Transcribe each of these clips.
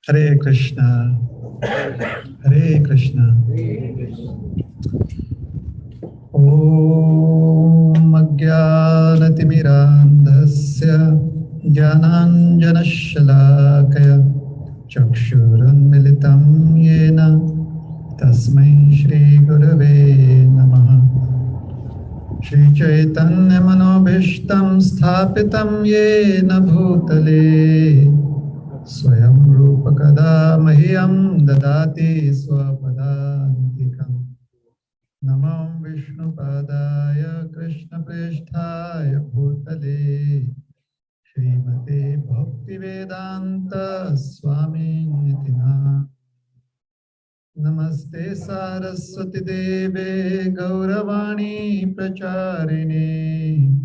Hare Krishna, Hare Krishna. Om Ajnanatimidandhasya Jnananjanashalakaya Chakshuranmilitam Yena Tasmai Shri Gurave Namaha. Shri Chaitanya Manobhishtam Sthapitam Yena Bhutale Swayam Rupa Kada Mahyam Dadati Swapadantikam. Namam Vishnu Padaya Krishna Presthaya Bhutale Srimate Bhaktivedanta Swami Nitina. Namaste Saraswati Deve Gauravani Pracharine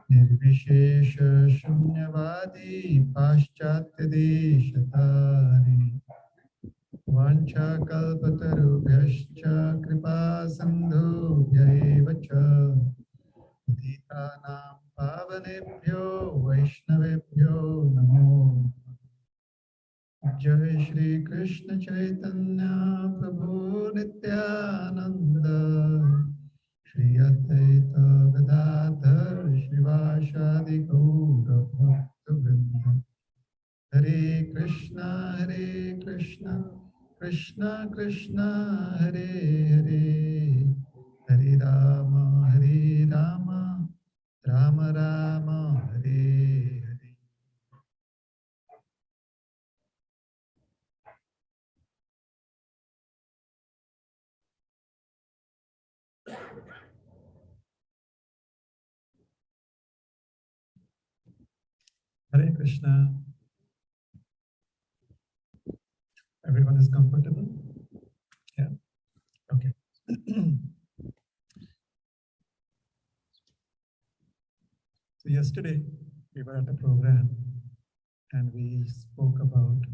Nirvishesha Shunyavadi Paschatya Deshatari Vancha kalpatarubhyascha kripa sandhubhya eva cha Patitanam pavanebhyo vaishnavebhyo namo. Jai Shri Krishna Chaitanya Prabhu Nityananda Shri Advaita Gadadhar Shivashadi Gaura Bhaktivinoda. Hare Krishna, Hare Krishna, Krishna Krishna, Hare Hare, Hare Rama, Hare Rama, Rama Rama, Hare Hare. Hare Krishna. Everyone is comfortable? Yeah. Okay. So yesterday we were at a program and we spoke about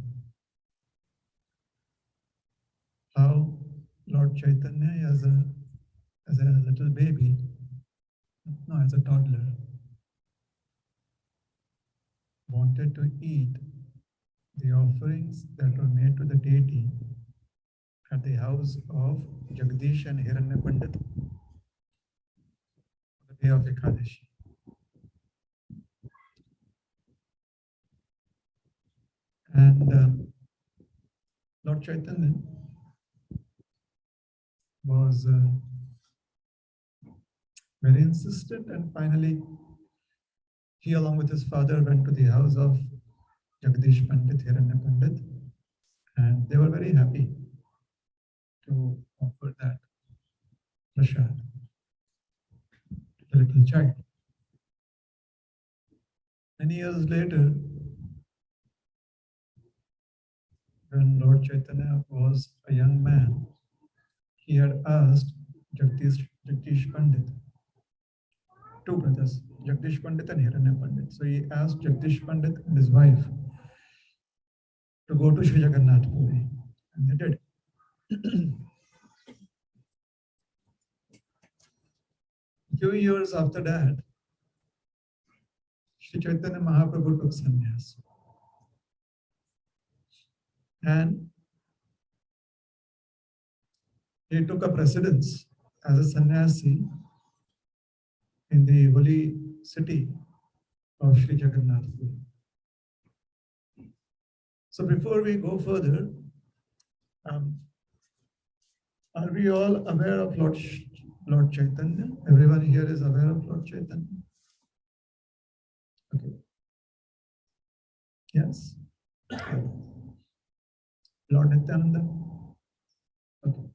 how Lord Chaitanya as a little baby, no, as a toddler, wanted to eat the offerings that were made to the deity at the house of Jagdish and Hiranya Pandit on the day of Ekadashi. And Lord Chaitanya was very insistent, and finally he along with his father went to the house of Jagdish Pandit, Hiranya Pandit, and they were very happy to offer that prasad to the little child. Many years later, when Lord Chaitanya was a young man, he had asked Jagdish Pandit, two brothers, Jagdish Pandit and Hiranya Pandit. So he asked Jagdish Pandit and his wife to go to Sri Jagannath Puri, and they did. A few years after that, Sri Chaitanya Mahaprabhu took sannyas. And he took up residence as a sannyasi in the holy city of Sri Jagannath Puri. So before we go further, are we all aware of Lord Chaitanya? Everyone here is aware of Lord Chaitanya? Okay. Yes? Lord Nityananda? Okay.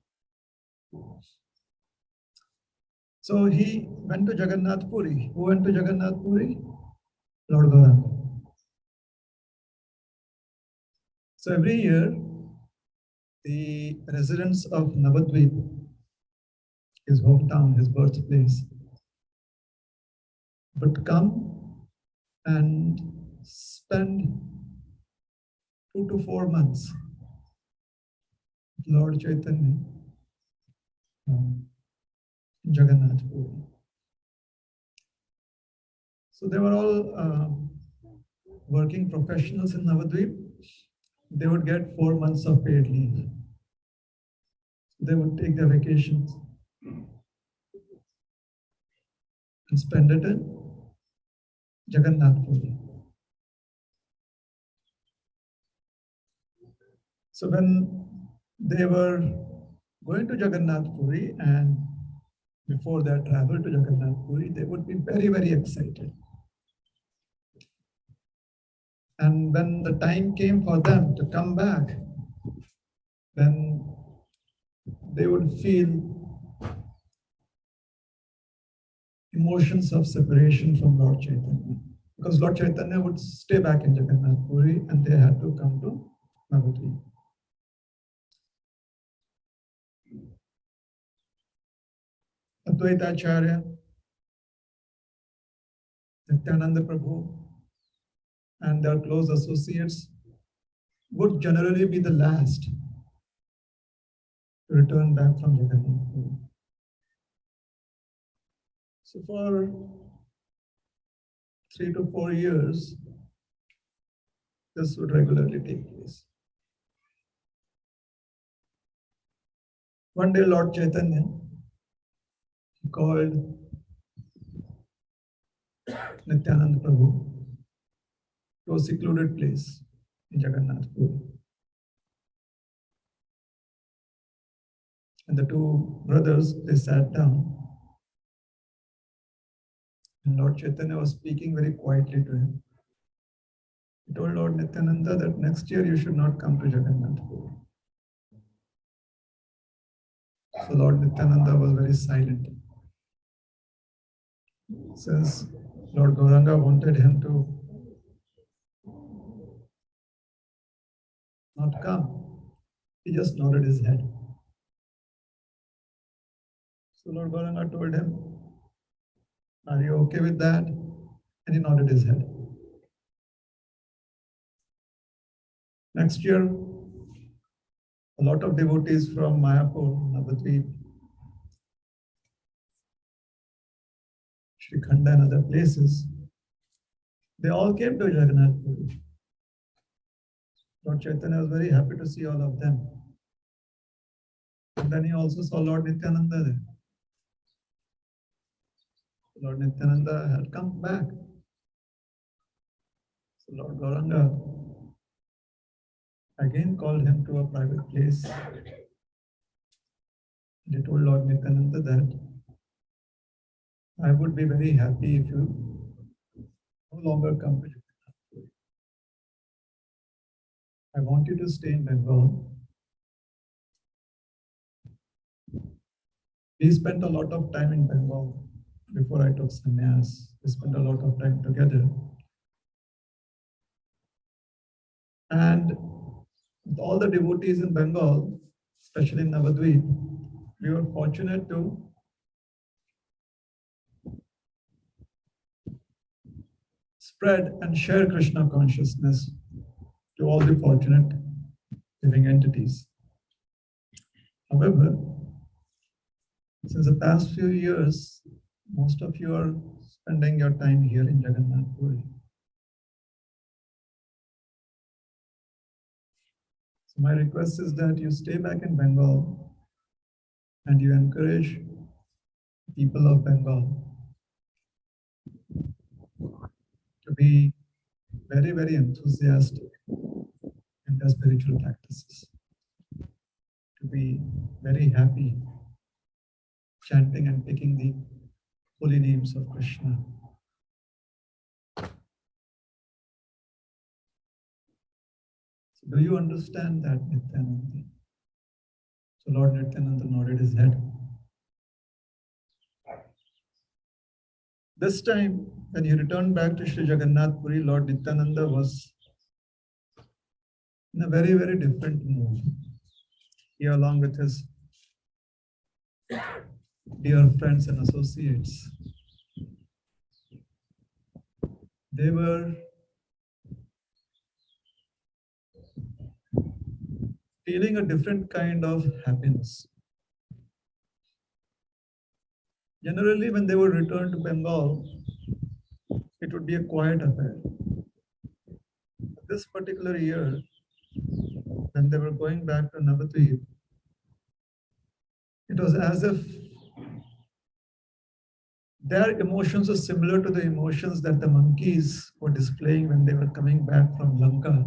So he went to Jagannath Puri. Who went to Jagannath Puri? Lord Gauranga. So every year, the residents of Navadvip, his hometown, his birthplace, would come and spend 2 to 4 months with Lord Chaitanya in Jagannath Puri. So they were all working professionals in Navadvip, they would get 4 months of paid leave. They would take their vacations and spend it in Jagannath Puri. So when they were going to Jagannath Puri and before their travel to Jagannath Puri, they would be very, very excited. And when the time came for them to come back, then they would feel emotions of separation from Lord Chaitanya. Because Lord Chaitanya would stay back in Jagannath Puri and they had to come to Navadvip. Advaita Acharya, Nityananda Prabhu, and their close associates would generally be the last to return back from Jagannath Puri. So for 3 to 4 years, this would regularly take place. One day, Lord Chaitanya called Nityananda Prabhu to a secluded place in Jagannath Puri. And the two brothers, they sat down. And Lord Chaitanya was speaking very quietly to him. He told Lord Nityananda that next year you should not come to Jagannath Puri. So Lord Nityananda was very silent. Since Lord Gauranga wanted him to not come, he just nodded his head. So Lord Gauranga told him, "Are you okay with that?" And he nodded his head. Next year, a lot of devotees from Mayapur, Navadvip, Shrikhanda and other places, they all came to Jagannath Puri. Lord Chaitanya was very happy to see all of them. And then he also saw Lord Nityananda there. Lord Nityananda had come back. So Lord Gauranga again called him to a private place. And he told Lord Nityananda that I would be very happy if you no longer come to Jagannath Puri. I want you to stay in Bengal. We spent a lot of time in Bengal before I took sannyas. We spent a lot of time together. And with all the devotees in Bengal, especially in Navadvip, we were fortunate to spread and share Krishna consciousness to all the fortunate living entities. However, since the past few years, most of you are spending your time here in Jagannath Puri. So my request is that you stay back in Bengal and you encourage people of Bengal to be very, very enthusiastic in their spiritual practices, to be very happy chanting and taking the holy names of Krishna. So do you understand that, Nityananda? So Lord Nityananda nodded his head. This time, when he returned back to Sri Jagannath Puri, Lord Nityananda was in a very, very different mood. He, along with his dear friends and associates, they were feeling a different kind of happiness. Generally, when they would return to Bengal, it would be a quiet affair. This particular year, when they were going back to Navadvip, it was as if their emotions were similar to the emotions that the monkeys were displaying when they were coming back from Lanka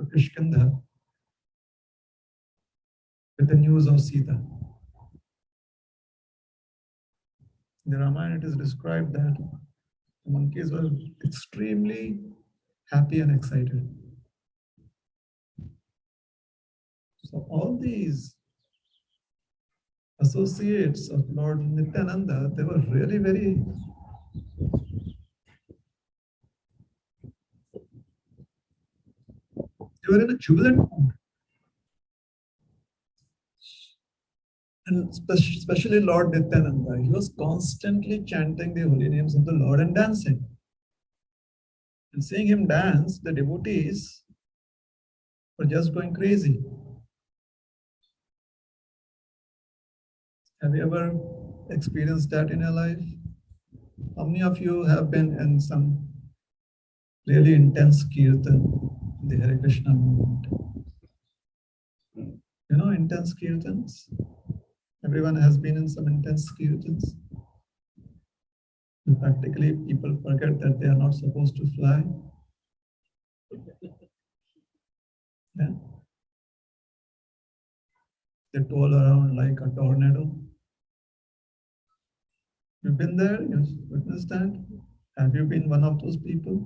to Kishkinda with the news of Sita. In the Ramayana, it is described that the monkeys were extremely happy and excited. So all these associates of Lord Nityananda, they were really very they were in a jubilant mood. And especially Lord Nityananda, he was constantly chanting the holy names of the Lord and dancing. And seeing him dance, the devotees were just going crazy. Have you ever experienced that in your life? How many of you have been in some really intense kirtan, the Hare Krishna movement? You know, intense kirtans? Everyone has been in some intense kirtans. And practically, people forget that they are not supposed to fly. Yeah. They twirl around like a tornado. You've been there? You've witnessed that? Have you been one of those people?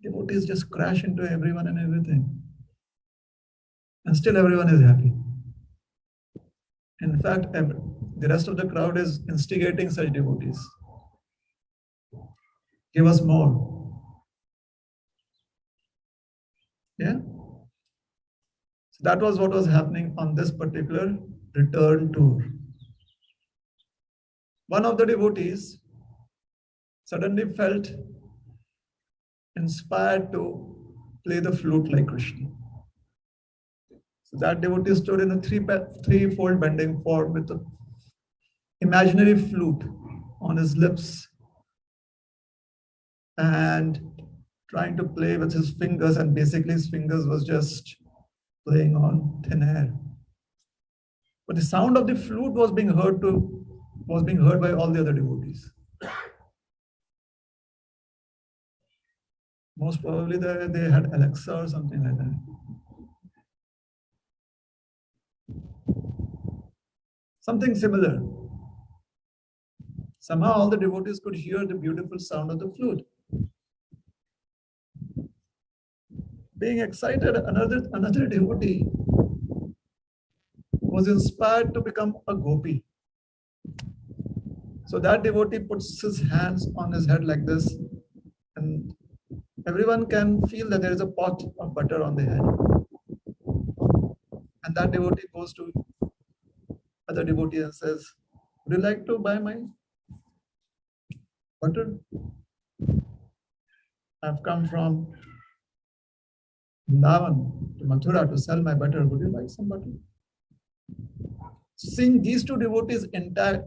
Devotees just crash into everyone and everything. And still everyone is happy. In fact, the rest of the crowd is instigating such devotees. Give us more. Yeah? So that was what was happening on this particular return tour. One of the devotees suddenly felt inspired to play the flute like Krishna. So that devotee stood in a threefold bending form with an imaginary flute on his lips and trying to play with his fingers, and basically his fingers was just playing on thin air. But the sound of the flute was being heard by all the other devotees. Most probably they had Alexa or something like that. Something similar. Somehow all the devotees could hear the beautiful sound of the flute. Being excited, another devotee was inspired to become a gopi. So that devotee puts his hands on his head like this, and everyone can feel that there is a pot of butter on the head. And that devotee goes to other devotee and says, "Would you like to buy my butter? I've come from Vrindavan to Mathura to sell my butter. Would you like some butter?" Seeing these two devotees interact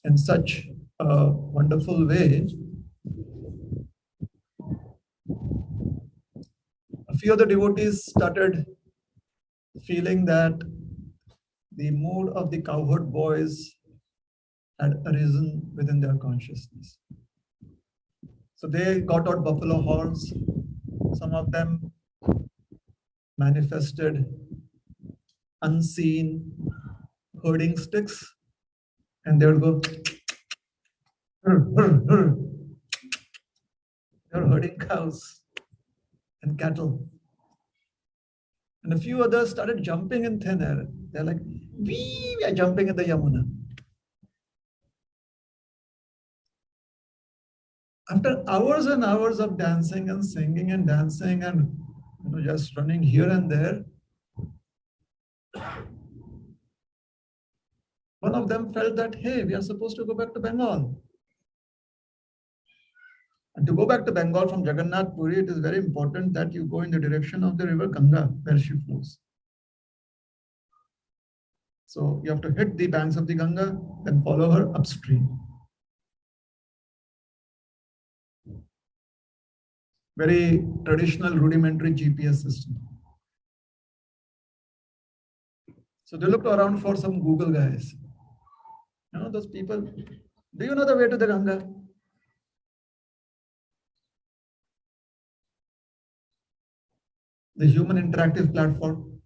in such a wonderful way, a few of the devotees started feeling that the mood of the cowherd boys had arisen within their consciousness. So they got out buffalo horns. Some of them manifested unseen herding sticks, and they would go, "Hur, hur, hur." They're herding cows and cattle. And a few others started jumping in thin air. They're like, we are jumping in the Yamuna. After hours and hours of dancing and singing and dancing and just running here and there, one of them felt that, hey, we are supposed to go back to Bengal. And to go back to Bengal from Jagannath Puri, it is very important that you go in the direction of the river Ganga, where she flows. So you have to hit the banks of the Ganga, then follow her upstream. very traditional rudimentary GPS system. So they looked around for some Google guys. You know, those people, do you know the way to the Ganga? The human interactive platform.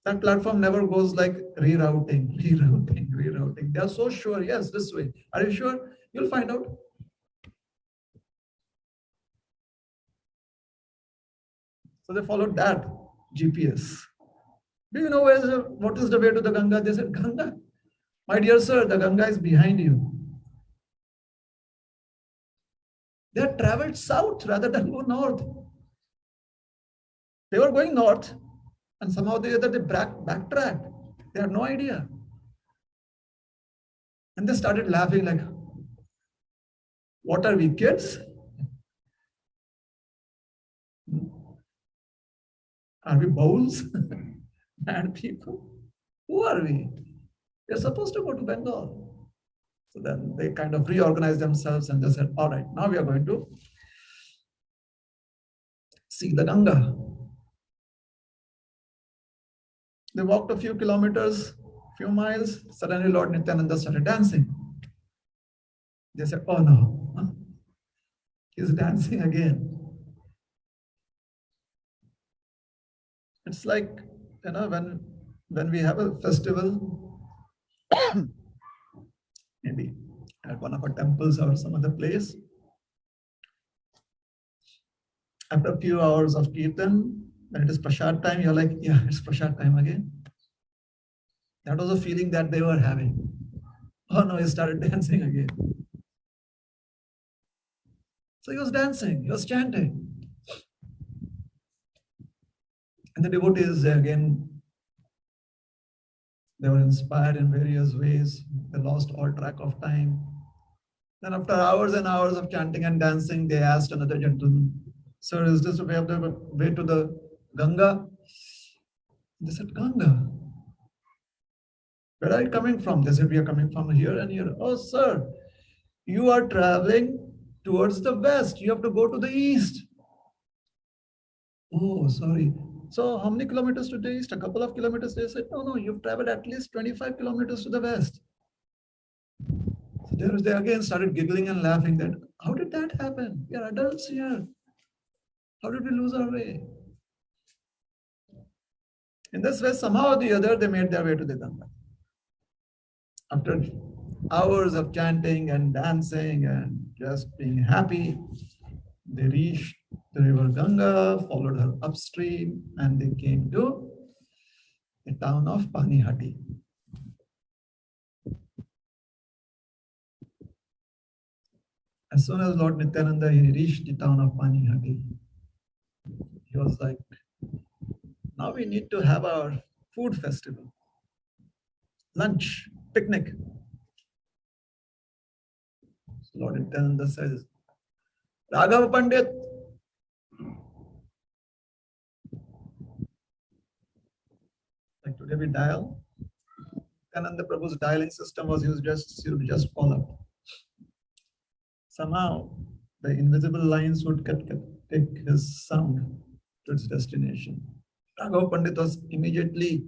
That platform never goes like rerouting. They are so sure, yes, this way. Are you sure? You'll find out. So they followed that GPS. Do you know what is the way to the Ganga? They said, Ganga. My dear sir, the Ganga is behind you. They had traveled south rather than go north. They were going north and somehow they backtracked. They had no idea. And they started laughing like, what are we, kids? Are we bowls? Mad people? Who are we? We're supposed to go to Bengal. So then they kind of reorganized themselves and they said, all right, now we are going to see the Ganga. They walked a few kilometers, few miles. Suddenly Lord Nityananda started dancing. They said, oh no, he's dancing again. It's like, you know, when we have a festival, maybe at one of our temples or some other place, after a few hours of kirtan, when it is prasad time, you're like, yeah, it's prasad time again. That was a feeling that they were having. Oh no, he started dancing again. So he was dancing, he was chanting. And the devotees, again, they were inspired in various ways. They lost all track of time. Then after hours and hours of chanting and dancing, they asked another gentleman, sir, is this the way to the Ganga? They said, Ganga. Where are you coming from? They said, we are coming from here and here. Oh, sir, you are traveling towards the west. You have to go to the east. Oh, sorry. So how many kilometers to the east? A couple of kilometers. They said, no, you've traveled at least 25 kilometers to the west. So they again started giggling and laughing that, how did that happen? We are adults here. How did we lose our way? In this way, somehow or the other, they made their way to the Ganga. After hours of chanting and dancing and just being happy, they reached the river Ganga, followed her upstream, and they came to the town of Panihati. As soon as Lord Nityananda he reached the town of Panihati, he was like, now we need to have our food festival, lunch, picnic. So Lord Nityananda says, Raghav Pandit, like today we dial. Nityananda Prabhu's dialing system was used just call up. Somehow the invisible lines would take his sound to its destination. Raghav Pandit was immediately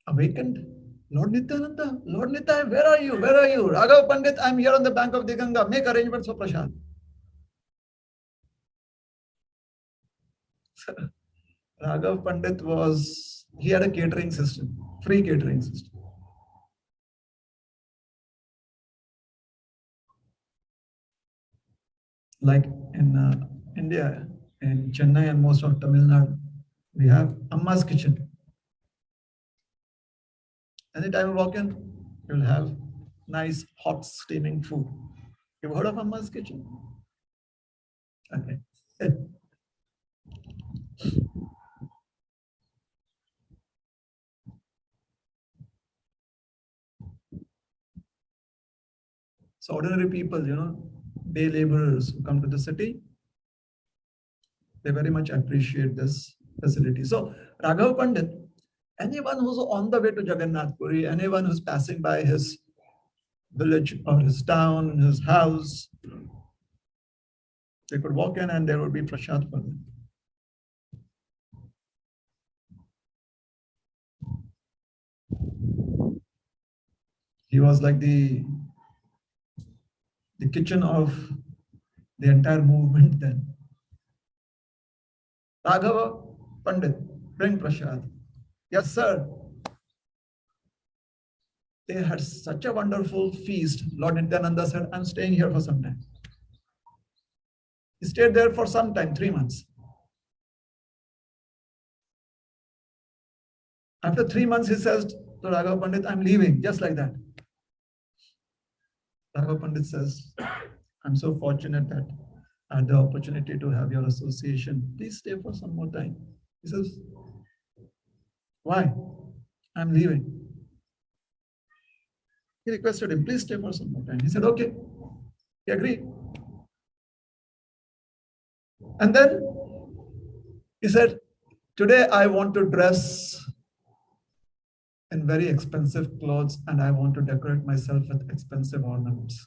awakened. Lord Nityananda, Lord Nityananda, where are you? Where are you? Raghav Pandit, I'm here on the bank of the Ganga. Make arrangements for prasad. Raghav Pandit he had a catering system, free catering system. Like in India, in Chennai and most of Tamil Nadu, we have Amma's kitchen. Anytime you walk in, you'll have nice, hot, steaming food. You've heard of Amma's kitchen? Okay. So ordinary people, day laborers who come to the city, they very much appreciate this facility. So Raghav Pandit, anyone who's on the way to Jagannath Puri, anyone who's passing by his village or his town, his house. They could walk in and there would be prasad for them. He was like the kitchen of the entire movement then. Raghava Pandit, bring prasad. Yes, sir. They had such a wonderful feast. Lord Nityananda said, I'm staying here for some time. He stayed there for some time, 3 months. After 3 months, he says to Raghava Pandit, I'm leaving, just like that. Raghava Pandit says, I'm so fortunate that I had the opportunity to have your association. Please stay for some more time. He says, why? I'm leaving. He requested him, please stay for some more time. He said, okay. He agreed. And then he said, today I want to dress in very expensive clothes and I want to decorate myself with expensive ornaments.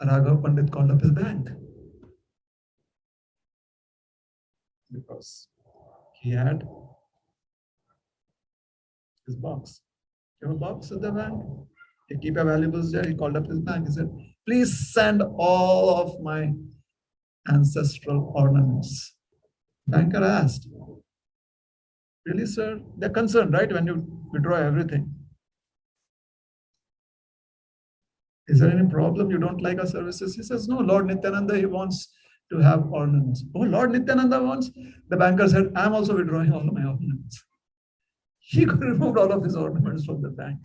Raghav Pandit called up his bank because he had his box. You have a box at the bank? You keep your valuables there. He called up his bank. He said, please send all of my ancestral ornaments. Banker asked, really, sir? They're concerned, right? When you withdraw everything. Is there any problem? You don't like our services? He says, no, Lord Nityananda, he wants to have ornaments. Oh, Lord Nityananda wants? The banker said, I'm also withdrawing all of my ornaments. He could remove all of his ornaments from the bank.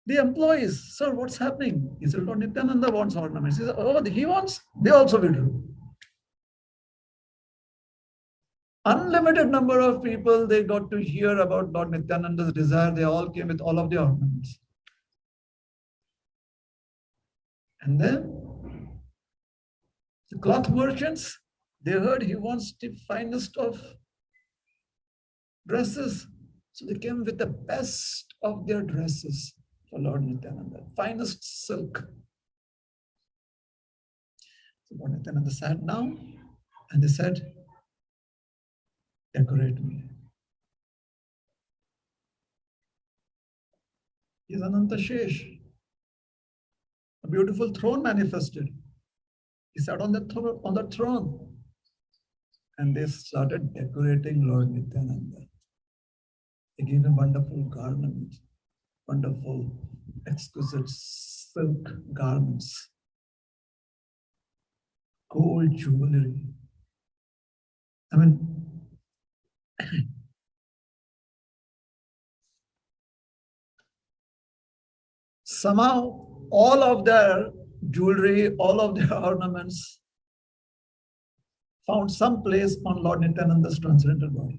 The employees, sir, what's happening? He said, Lord Nityananda wants ornaments. He said, oh, he wants? They also withdrew. Unlimited number of people, they got to hear about Lord Nityananda's desire. They all came with all of the ornaments. And then the cloth merchants, they heard he wants the finest of dresses. So they came with the best of their dresses for Lord Nityananda, finest silk. So Lord Nityananda sat down and they said, decorate me. He's Ananta Shesh. A beautiful throne manifested. He sat on the throne. And they started decorating Lord Nityananda. They gave him wonderful garments, wonderful, exquisite silk garments, gold jewelry. I mean, somehow all of their jewelry, all of their ornaments found some place on Lord Nityananda's transcendental body.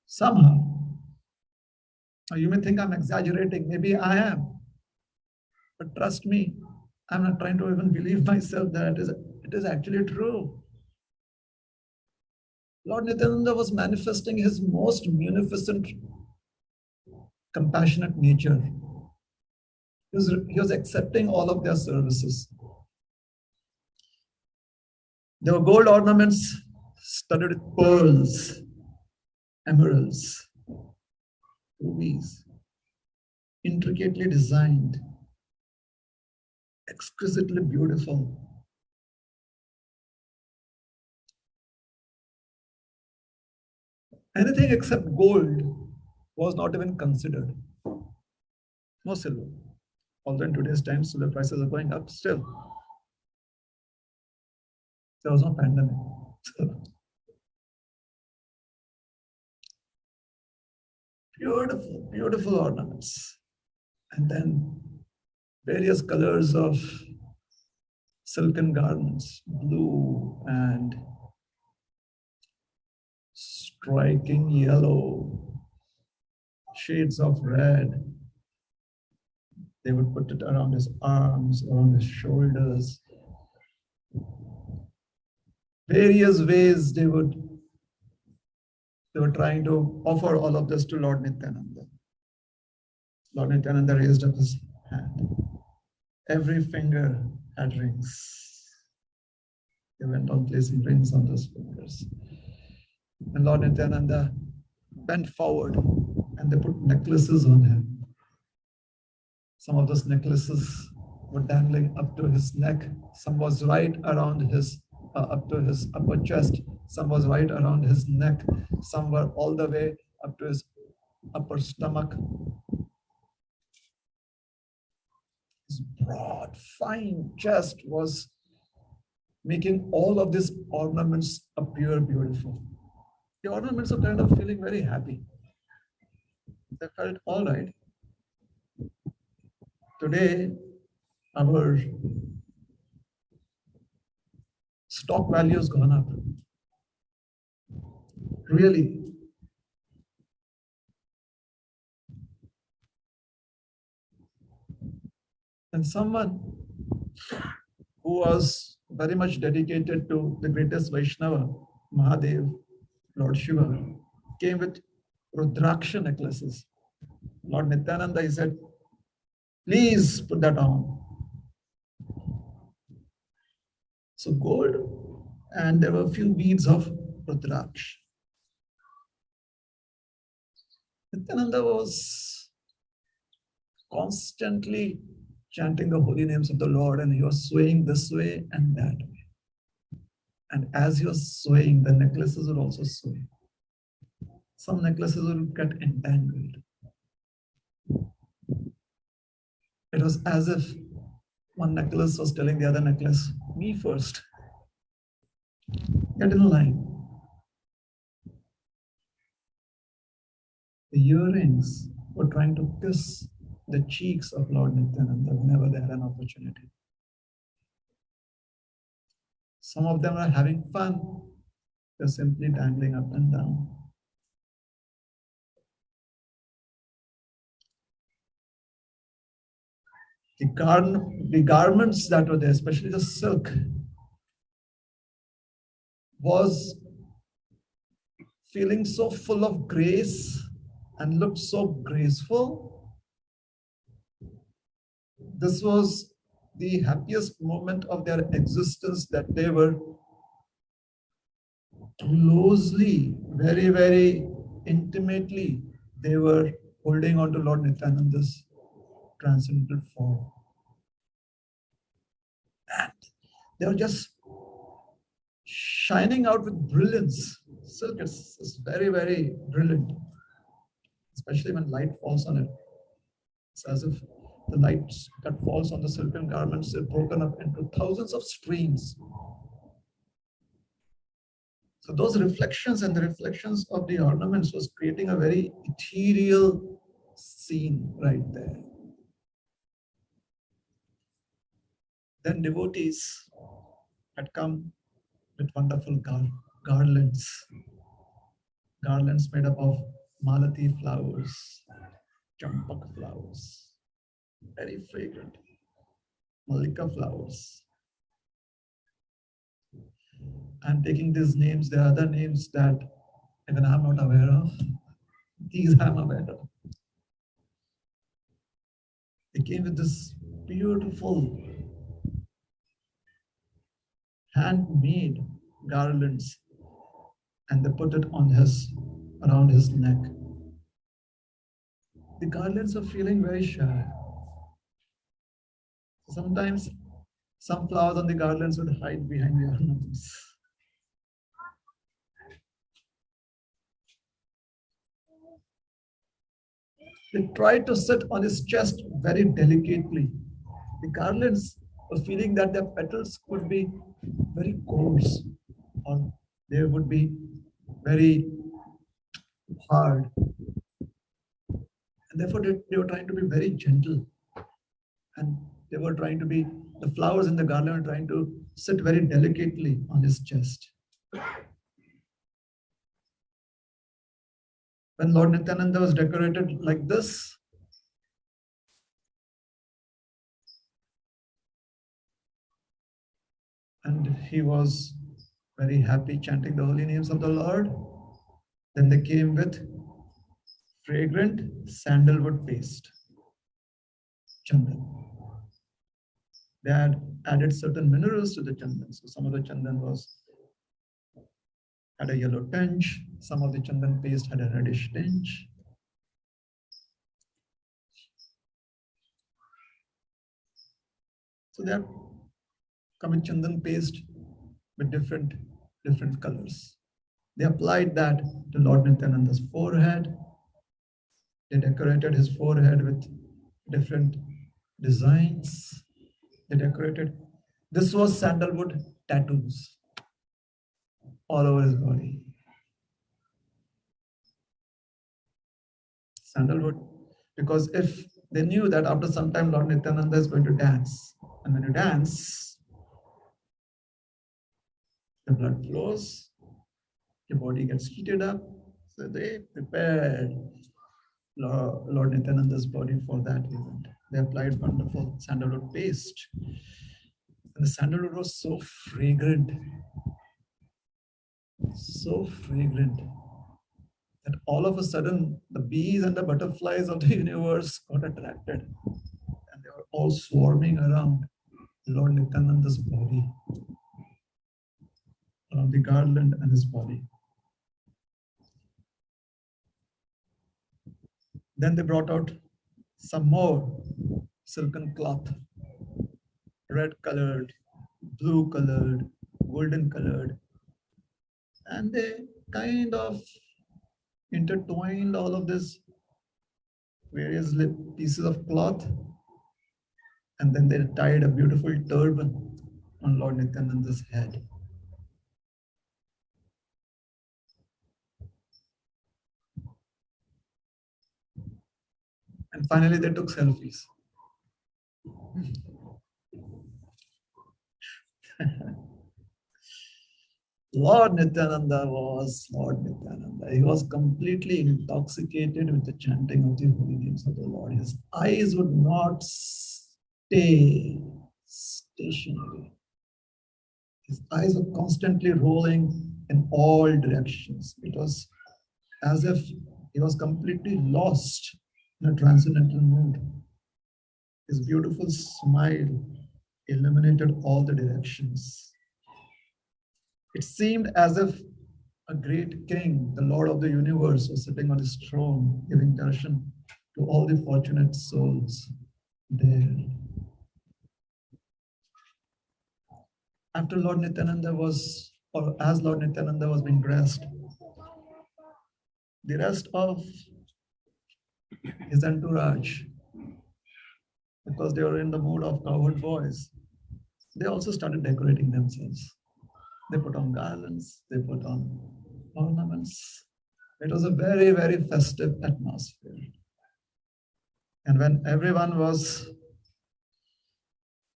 Somehow. Now you may think I'm exaggerating. Maybe I am. But trust me, I'm not trying to even believe myself that it is actually true. Lord Nityananda was manifesting his most munificent, compassionate nature. He was accepting all of their services. There were gold ornaments studded with pearls, emeralds, rubies, intricately designed, exquisitely beautiful. Anything except gold was not even considered. No silver. Although in today's times, silver prices are going up still. There was no pandemic. Beautiful, beautiful ornaments. And then various colors of silken garments, blue and striking yellow, shades of red. They would put it around his arms, around his shoulders. Various ways they were trying to offer all of this to Lord Nityananda. Lord Nityananda raised up his hand. Every finger had rings. They went on placing rings on those fingers. And Lord Nityananda bent forward and they put necklaces on him. Some of those necklaces were dangling up to his neck. Some was right around his, up to his upper chest. Some was right around his neck. Some were all the way up to his upper stomach. His broad, fine chest was making all of these ornaments appear beautiful. The ornaments are kind of feeling very happy. They felt all right. Today, our stock value has gone up. Really. And someone who was very much dedicated to the greatest Vaishnava, Mahadev, Lord Shiva, came with Rudraksha necklaces. Lord Nityananda, he said, please put that on. So gold, and there were a few beads of Rudraksha. Nityananda was constantly chanting the holy names of the Lord, and he was swaying this way and that way. And as he was swaying, the necklaces would also sway. Some necklaces would get entangled. It was as if one necklace was telling the other necklace, me first. Get in line. The earrings were trying to kiss the cheeks of Lord Nityananda whenever they had an opportunity. Some of them are having fun. They're simply dangling up and down. The garments that were there, especially the silk, was feeling so full of grace and looked so graceful. This was the happiest moment of their existence, that they were closely, very, very intimately, they were holding on to Lord Nityananda's transcendental form. And they were just shining out with brilliance. Silk is very, very brilliant, especially when light falls on it. It's as if the light that falls on the silken garments is broken up into thousands of streams. So those reflections and the reflections of the ornaments was creating a very ethereal scene right there. Then devotees had come with wonderful garlands. Garlands made up of malati flowers, champak flowers, very fragrant, mallika flowers. I'm taking these names. There are other names that even I'm not aware of. These I'm aware of. They came with this beautiful handmade garlands, and they put it on around his neck. The garlands are feeling very shy. Sometimes some flowers on the garlands would hide behind the ornaments. They tried to sit on his chest very delicately. The garlands were feeling that their petals could be very coarse, or they would be very hard. And therefore, they were trying to be very gentle. And they were trying to be, the flowers in the garland were trying to sit very delicately on his chest. When Lord Nityananda was decorated like this, and he was very happy chanting the holy names of the Lord, then they came with fragrant sandalwood paste. chandan. They had added certain minerals to the chandan. So some of the chandan had a yellow tinge, some of the chandan paste had a reddish tinge. So they have come in chandan paste with different colors. They applied that to Lord Nityananda's forehead. They decorated his forehead with different designs. They decorated. This was sandalwood tattoos all over his body. Sandalwood, because if they knew that after some time Lord Nityananda is going to dance, and when you dance, the blood flows, your body gets heated up. So they prepared Lord Nityananda's body for that event. They applied wonderful sandalwood paste. And the sandalwood was so fragrant, that all of a sudden the bees and the butterflies of the universe got attracted. And they were all swarming around Lord Nityananda's body, around the garland and his body. Then they brought out some more silken cloth, red colored, blue colored, golden colored, and they kind of intertwined all of this various pieces of cloth, and then they tied a beautiful turban on Lord Nityananda's head. And finally they took selfies. Lord Nityananda was Lord Nityananda. He was completely intoxicated with the chanting of the holy names of the Lord. His eyes would not stay stationary. His eyes were constantly rolling in all directions. It was as if he was completely lost in a transcendental mood. His beautiful smile illuminated all the directions. It seemed as if a great king, the Lord of the universe, was sitting on his throne, giving darshan to all the fortunate souls there. After Lord Nityananda was, or as Lord Nityananda was being dressed, the rest of his entourage, because they were in the mood of cowherd boys, they also started decorating themselves. They put on garlands, they put on ornaments. It was a very, very festive atmosphere. And when everyone was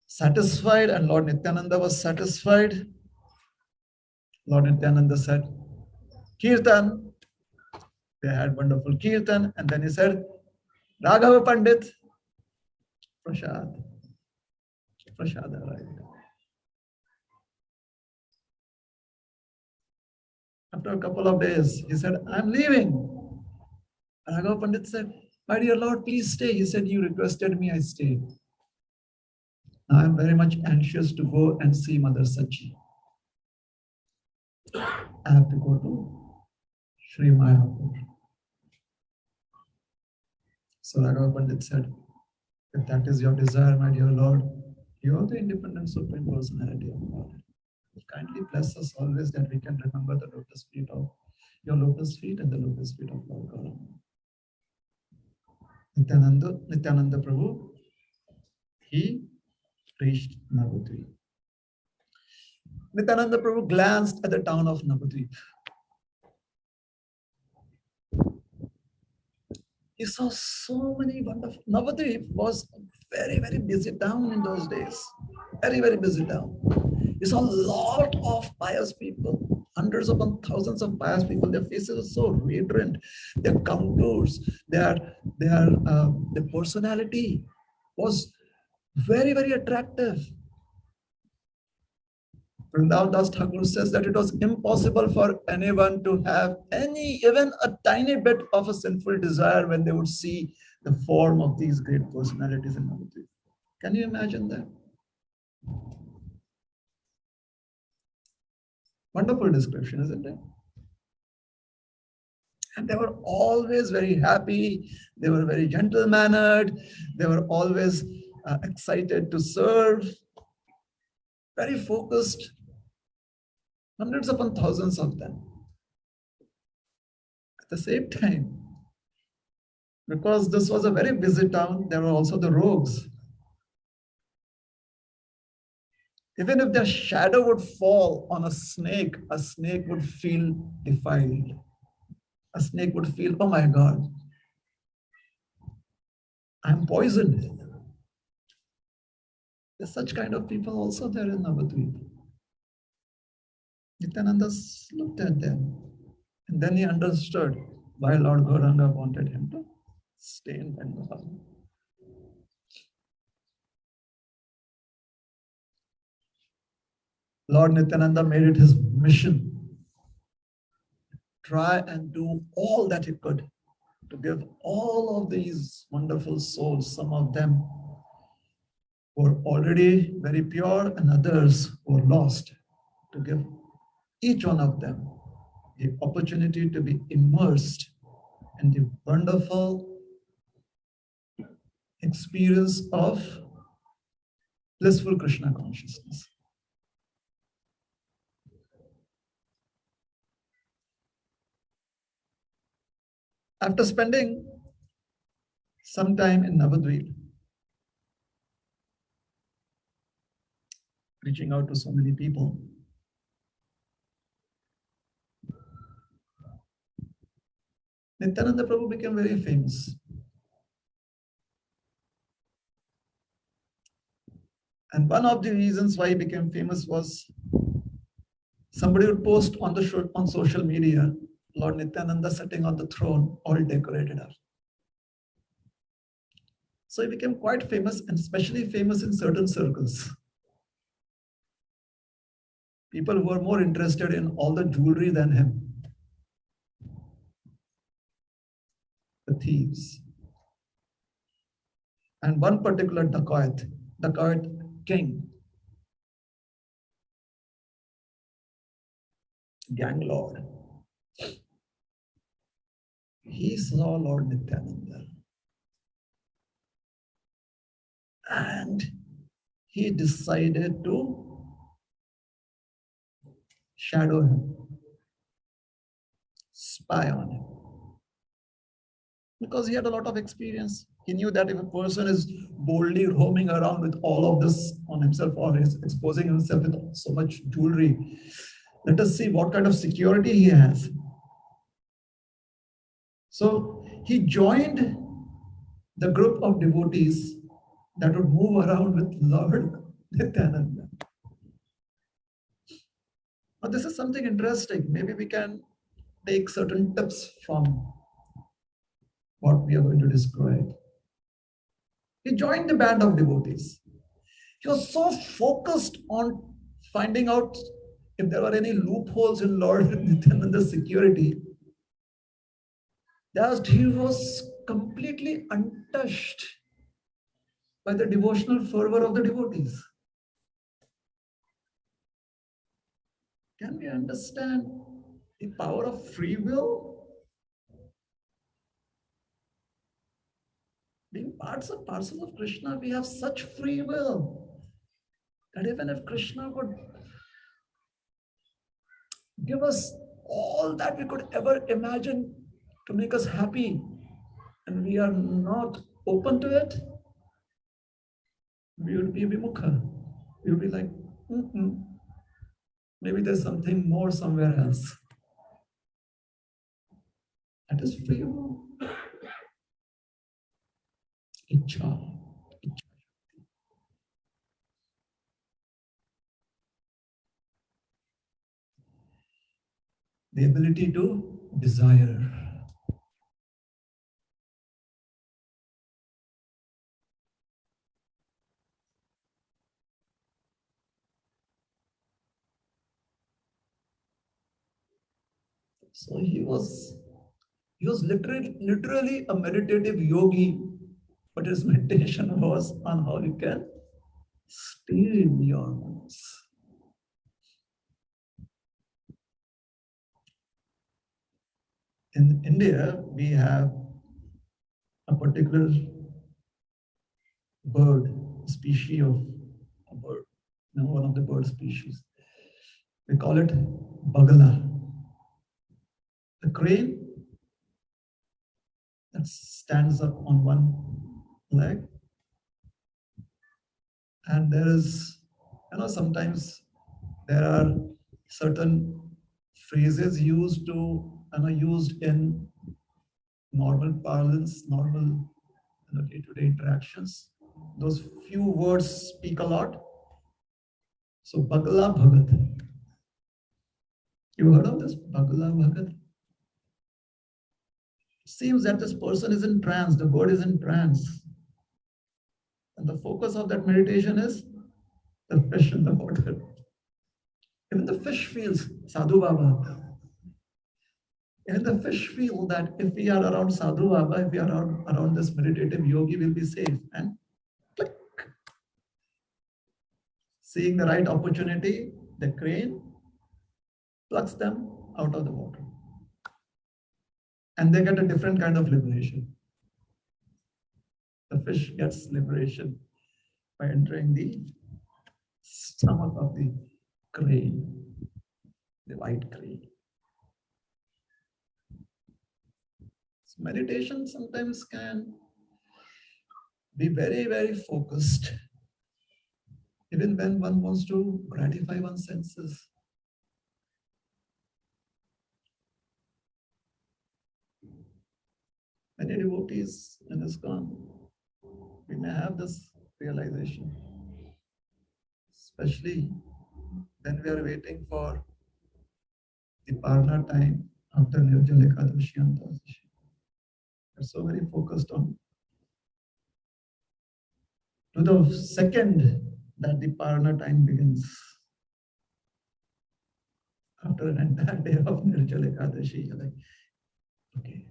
satisfied and Lord Nityananda was satisfied, Lord Nityananda said, Kirtan. They had wonderful Kirtan. And then he said, Raghava Pandit, Prasad. Prasad arrived. After a couple of days, he said, I'm leaving. Raghava Pandit said, my dear Lord, please stay. He said, you requested me, I stayed. Now I'm very much anxious to go and see Mother Sachi. I have to go to Sri Mayapur. So Raghava Pandit said, if that is your desire, my dear Lord, you are the independent Supreme Personality of God. Kindly bless us always that we can remember the lotus feet of your lotus feet and the lotus feet of Lord God. Nityananda Prabhu, he reached Navadvip. Nityananda Prabhu glanced at the town of Navadvip. He saw so many wonderful. Navadvip was a very, very busy town in those days. Very, very busy town. He saw a lot of pious people, hundreds upon thousands of pious people. Their faces were so radiant, their contours, their personality was very, very attractive. Vrindavan Das Thakur says that it was impossible for anyone to have even a tiny bit of a sinful desire when they would see the form of these great personalities in Navadvip. Can you imagine that? Wonderful description, isn't it? And they were always very happy. They were very gentle mannered. They were always excited to serve, very focused, hundreds upon thousands of them. At the same time, because this was a very busy town, there were also the rogues. Even if their shadow would fall on a snake would feel defiled. A snake would feel, oh my God, I'm poisoned. There's such kind of people also there in Navadvip. Nityananda looked at them and then he understood why Lord Gauranga wanted him to stay in Bengal. Lord Nityananda made it his mission try and do all that he could to give all of these wonderful souls, some of them were already very pure and others were lost, to give each one of them the opportunity to be immersed in the wonderful experience of blissful Krishna consciousness. After spending some time in Navadvip, reaching out to so many people, Nityananda Prabhu became very famous. And one of the reasons why he became famous was somebody would post on social media, Lord Nityananda sitting on the throne, all decorated up. So he became quite famous, and especially famous in certain circles. People who were more interested in all the jewelry than him. The thieves. And one particular dacoit king, gang lord, he saw Lord Nityananda and he decided to shadow him, spy on him. Because he had a lot of experience. He knew that if a person is boldly roaming around with all of this on himself or is exposing himself with so much jewelry, let us see what kind of security he has. So he joined the group of devotees that would move around with Lord Nityananda. Now this is something interesting. Maybe we can take certain tips from what we are going to describe. He joined the band of devotees. He was so focused on finding out if there were any loopholes in Lord Nityananda's security that he was completely untouched by the devotional fervor of the devotees. Can we understand the power of free will? Being parcels of Krishna, we have such free will that even if Krishna would give us all that we could ever imagine to make us happy, and we are not open to it, we would be vimukha. We would be like, maybe there's something more somewhere else. That is free will. Ichha. The ability to desire. So he was literally a meditative yogi But his meditation was on how you can steer your moods. In India, we have a particular bird, species of a bird, one of the bird species. We call it bagala. The crane that stands up on one leg, and there is, sometimes there are certain phrases used in normal parlance, normal day-to-day interactions. Those few words speak a lot. So Bagala Bhagat. You heard of this? Bagala Bhagat? Seems that this person is in trance, the bird is in trance. And the focus of that meditation is the fish in the water. Even the fish feels Sadhu Baba. Even the fish feel that if we are around Sadhu Baba, if we are around this meditative yogi, we'll be safe. And click. Seeing the right opportunity, the crane plucks them out of the water. And they get a different kind of liberation. The fish gets liberation by entering the stomach of the crane, the white crane. So meditation sometimes can be very, very focused, even when one wants to gratify one's senses. Many devotees in ISKCON, we may have this realization, especially when we are waiting for the Parna time after Nirjala Ekadashi and Dwadashi. We're so very focused on to the second that the Parna time begins. After an entire day of Nirjala Ekadashi, you're like, okay.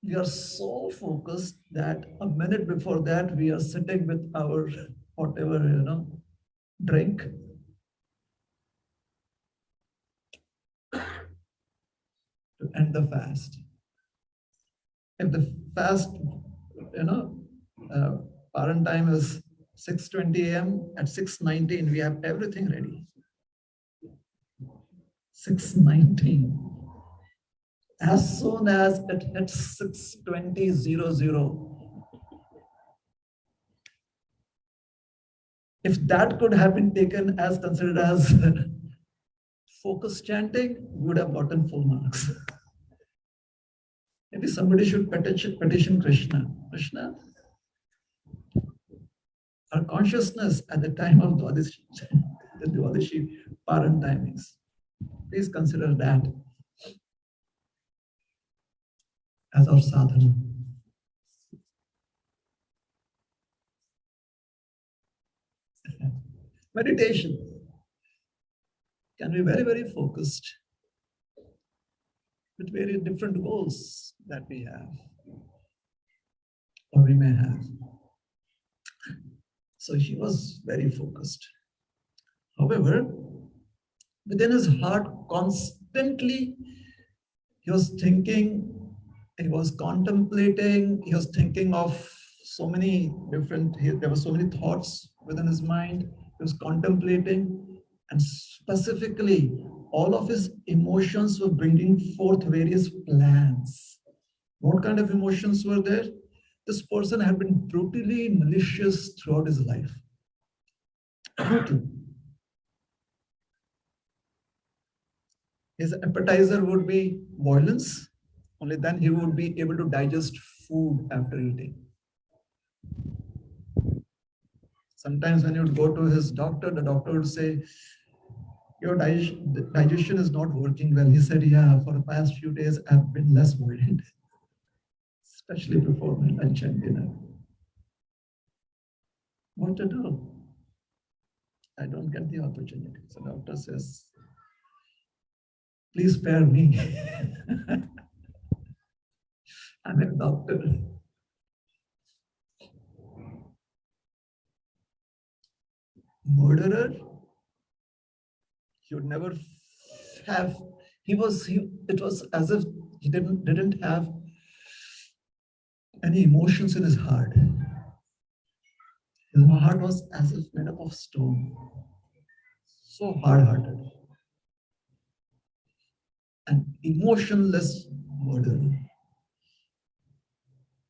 We are so focused that a minute before that, we are sitting with our whatever, drink. To end the fast. If the fast, Paran time is 6:20 a.m. At 6:19, we have everything ready. 6:19. As soon as it hits 6:20:00, if that could have been taken as considered as focus chanting, we would have gotten full marks. Maybe somebody should petition Krishna. Krishna, our consciousness at the time of the Dwadashi Paran timings. Please consider that as our sadhana. Meditation can be very, very focused with very different goals that we have or we may have. So he was very focused. However, within his heart, constantly, he was thinking, he was contemplating, he was thinking of so many different, there were so many thoughts within his mind. He was contemplating, and specifically, all of his emotions were bringing forth various plans. What kind of emotions were there? This person had been brutally malicious throughout his life. Brutal. His appetizer would be violence. Only then he would be able to digest food after eating. Sometimes when you would go to his doctor, the doctor would say, your digestion is not working well. He said, yeah, for the past few days, I've been less violent, especially before my lunch and dinner. What to do? I don't get the opportunity. So the doctor says, please spare me. I'm a doctor. murderer, he would never have, it was as if he didn't have any emotions in his heart. His heart was as if made up of stone, so hard-hearted and emotionless murderer.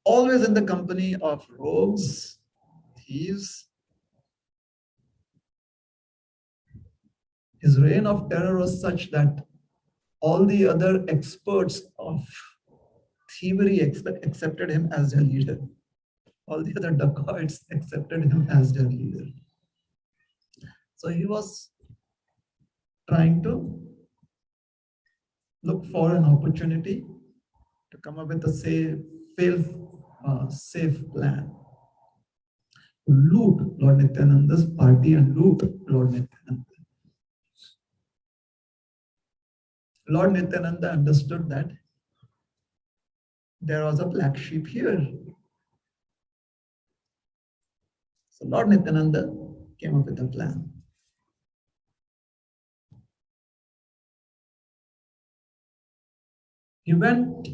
Always in the company of rogues, thieves. His reign of terror was such that all the other experts of thievery accepted him as their leader. All the other dacoits accepted him as their leader. So he was trying to look for an opportunity to come up with a safe plan. Loot Lord Nityananda's party and loot Lord Nityananda. Lord Nityananda understood that there was a black sheep here. So Lord Nityananda came up with a plan. He went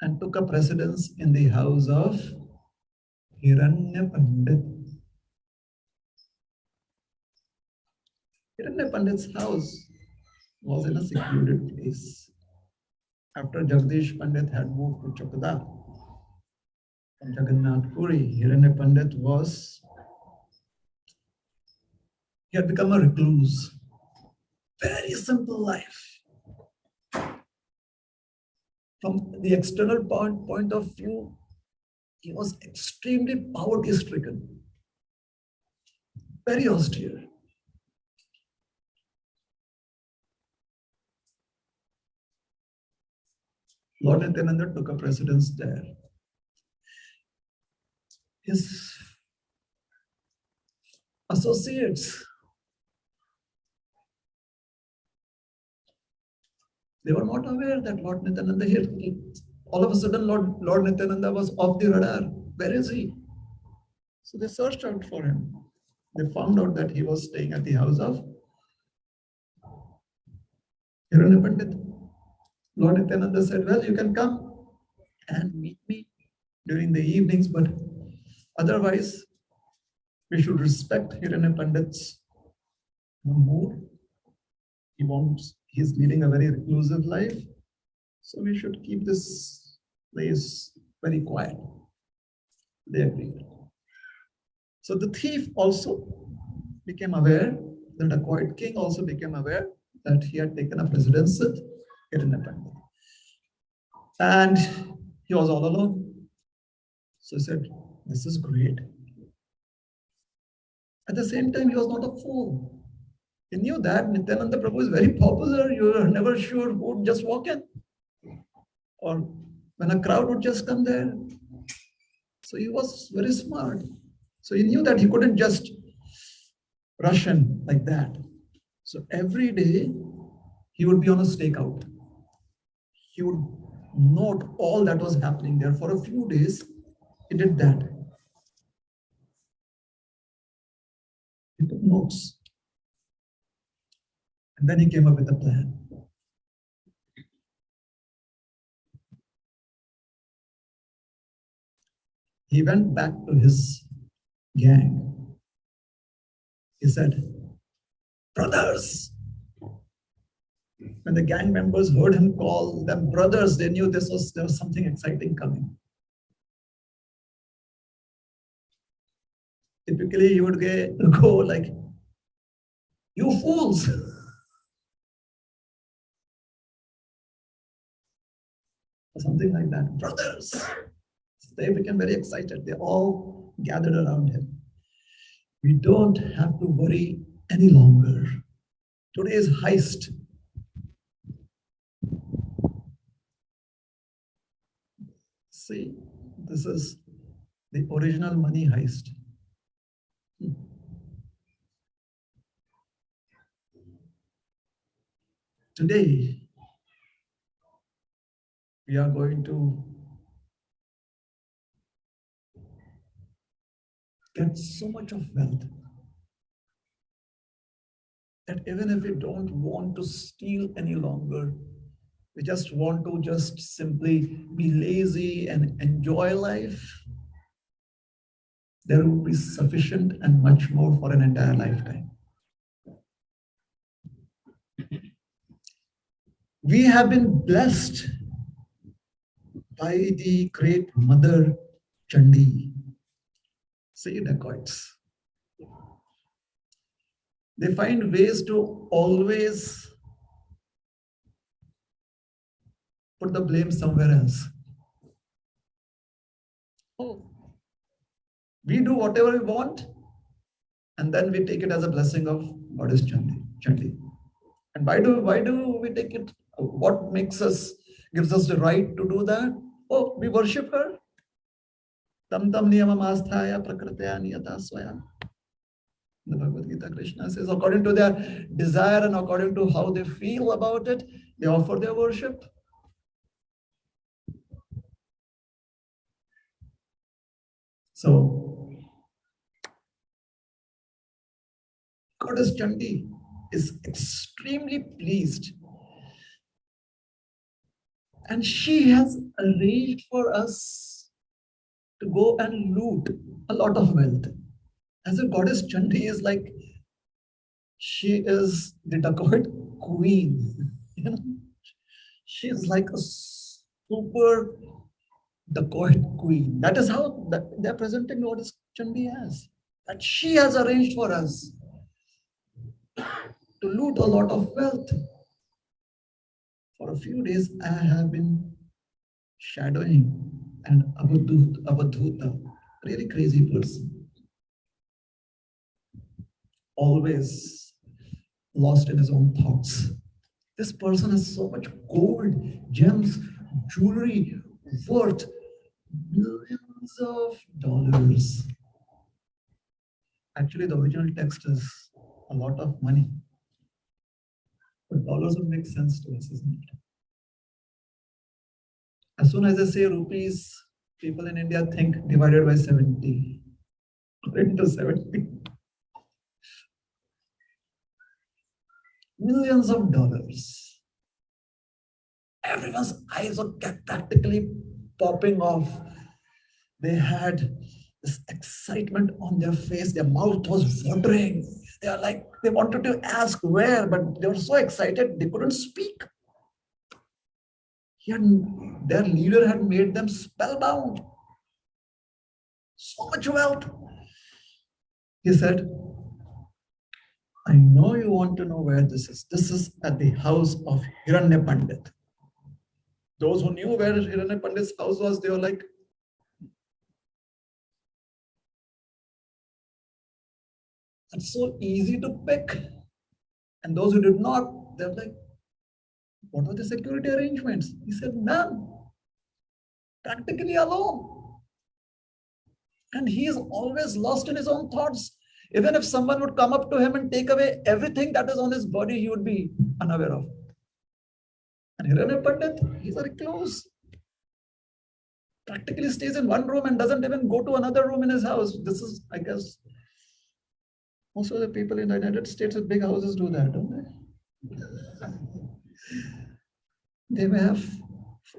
and took a precedence in the house of Hiranya Pandit. Hiranya Pandit's house was in a secluded place. After Jagdish Pandit had moved to Chokda from Jagannath Puri, Hiranya Pandit he had become a recluse. Very simple life. From the external point of view, he was extremely poverty-stricken, very austere. Lord Nityananda took a precedence there. His associates, they were not aware that Lord Nityananda here. All of a sudden, Lord Nityananda was off the radar. Where is he? So they searched out for him. They found out that he was staying at the house of Hiranya Pandit. Lord Nityananda said, well, you can come and meet me during the evenings, but otherwise, we should respect Hiranya Pandit's mood. He's leading a very reclusive life. So we should keep this place very quiet. They agreed. So the thief also became aware, the dacoit king also became aware that he had taken a precedence with Hiranya Pandit. And he was all alone. So he said, this is great. At the same time, he was not a fool. He knew that Nityananda Prabhu is very popular. You are never sure who would just walk in, or when a crowd would just come there. So he was very smart. So he knew that he couldn't just rush in like that. So every day he would be on a stakeout. He would note all that was happening there. For a few days, he did that. He took notes. And then he came up with a plan. He went back to his gang. He said, brothers. When the gang members heard him call them brothers, they knew there was something exciting coming. Typically, he would go like, you fools. Or something like that. Brothers. They became very excited. They all gathered around him. We don't have to worry any longer. Today's heist. See, this is the original money heist. Today, we are going to get so much of wealth. that even if we don't want to steal any longer, we just want to just simply be lazy and enjoy life, there will be sufficient and much more for an entire lifetime. We have been blessed by the great Mother Chandi. See, dacoits. They find ways to always put the blame somewhere else. Oh, we do whatever we want, and then we take it as a blessing of Goddess Chandi. And why do we take it? What gives us the right to do that? Oh, we worship her. Tam tam niyamam asthaya prakritya niyata swaya. The Bhagavad Gita, Krishna says, according to their desire and according to how they feel about it, they offer their worship. So, Goddess Chandi is extremely pleased. And she has arranged for us to go and loot a lot of wealth. As a Goddess Chandi is like, she is the dacoit queen. You know? She is like a super dacoit queen. That is how they're presenting Goddess Chandi as. That she has arranged for us to loot a lot of wealth. For a few days, I have been shadowing an avadhuta, really crazy person. Always lost in his own thoughts. This person has so much gold, gems, jewelry worth millions of dollars. Actually, the original text is a lot of money. But dollars would make sense to us, isn't it? As soon as I say rupees, people in India think divided by 70. Into 70. Millions of dollars. Everyone's eyes were practically popping off. They had this excitement on their face. Their mouth was watering. They are like, they wanted to ask where, but they were so excited they couldn't speak. Their leader had made them spellbound. So much wealth. He said, I know you want to know where this is. This is at the house of Hiranya Pandit. Those who knew where Hiranya Pandit's house was, they were like, that's so easy to pick. And those who did not, they're like, what were the security arrangements? He said, none. Practically alone. And he is always lost in his own thoughts. Even if someone would come up to him and take away everything that is on his body, he would be unaware of. And Hiranya Pandit, he's a recluse. Practically stays in one room and doesn't even go to another room in his house. This is, I guess, most of the people in the United States with big houses do that, don't they? They may have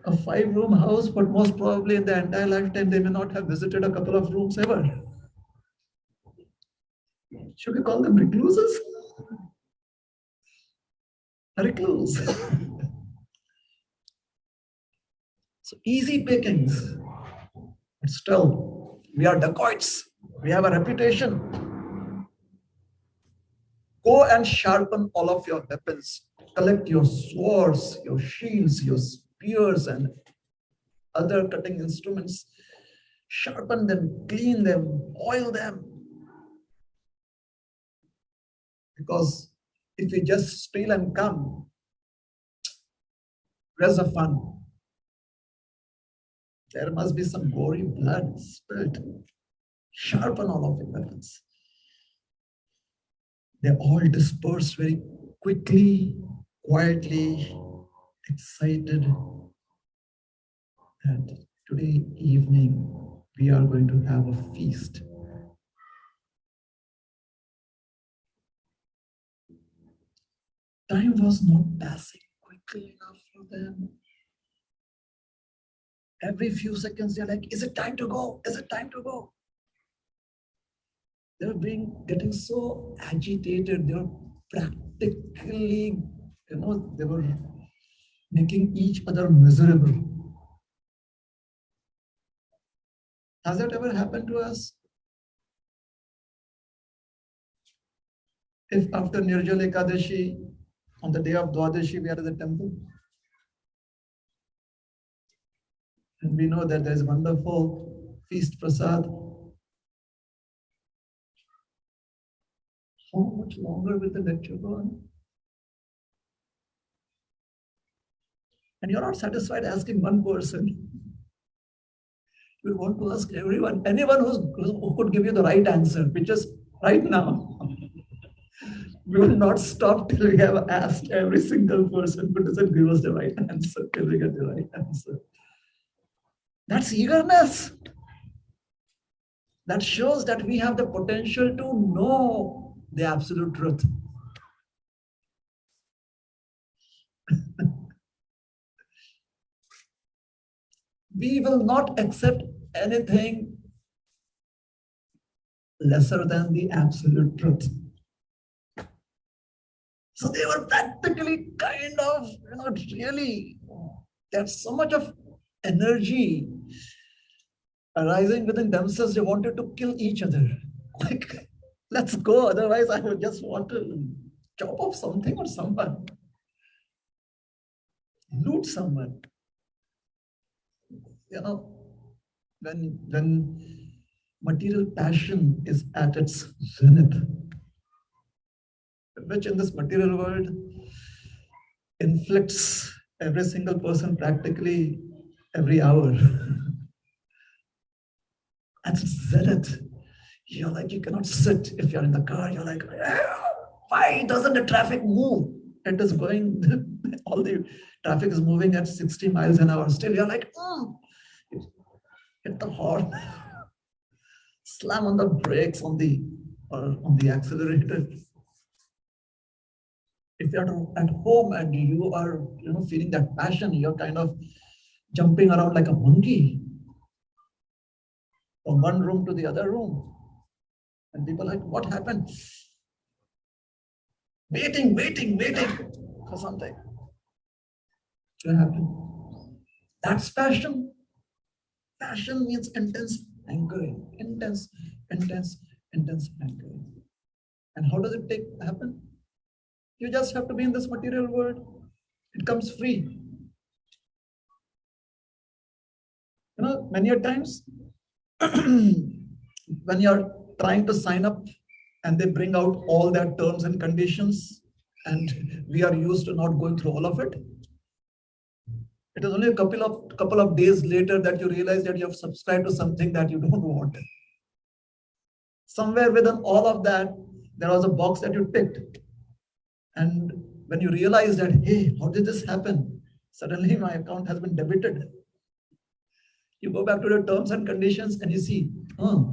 a 5-room house, but most probably in their entire lifetime, they may not have visited a couple of rooms ever. Should we call them recluses? A recluse. So easy pickings. But still, we are dacoits. We have a reputation. Go and sharpen all of your weapons. Collect your swords, your shields, your spears, and other cutting instruments. Sharpen them, clean them, oil them. Because if we just steal and come, where's the fun? There must be some gory blood spilled. Sharpen all of your weapons. They all dispersed very quickly, quietly, excited that today evening we are going to have a feast. Time was not passing quickly enough for them. Every few seconds, they're like, is it time to go? Is it time to go? They were getting so agitated. They were practically, they were making each other miserable. Has that ever happened to us? If after Nirjala Ekadashi, on the day of Dwadashi, we are at the temple, and we know that there is wonderful feast prasad, how much longer will the lecture go on? And you're not satisfied asking one person. You want to ask everyone, anyone who could give you the right answer, which is right now. We will not stop till we have asked every single person who doesn't give us the right answer till we get the right answer. That's eagerness. That shows that we have the potential to know the absolute truth. We will not accept anything lesser than the absolute truth. So they were practically kind of, really, there's so much of energy arising within themselves. They wanted to kill each other. Like, let's go. Otherwise, I would just want to chop off something or someone, loot someone. When material passion is at its zenith, which in this material world inflicts every single person practically every hour. At its zenith, you're like, you cannot sit. If you're in the car, you're like, why doesn't the traffic move? It is going, all the traffic is moving at 60 miles an hour. Still, you're like, hit the horn, slam on the brakes on the accelerator. If you're at home and you are, feeling that passion, you're kind of jumping around like a monkey from one room to the other room. And people are like, what happened? Waiting for something to happen. That's passion. Passion means intense anchoring, intense anchoring. And how does it happen? You just have to be in this material world. It comes free. Many a times when you're trying to sign up and they bring out all their terms and conditions, and we are used to not going through all of it. It is only a couple of days later that you realize that you have subscribed to something that you don't want. Somewhere within all of that, there was a box that you ticked. And when you realize that, hey, how did this happen? Suddenly my account has been debited. You go back to the terms and conditions and you see,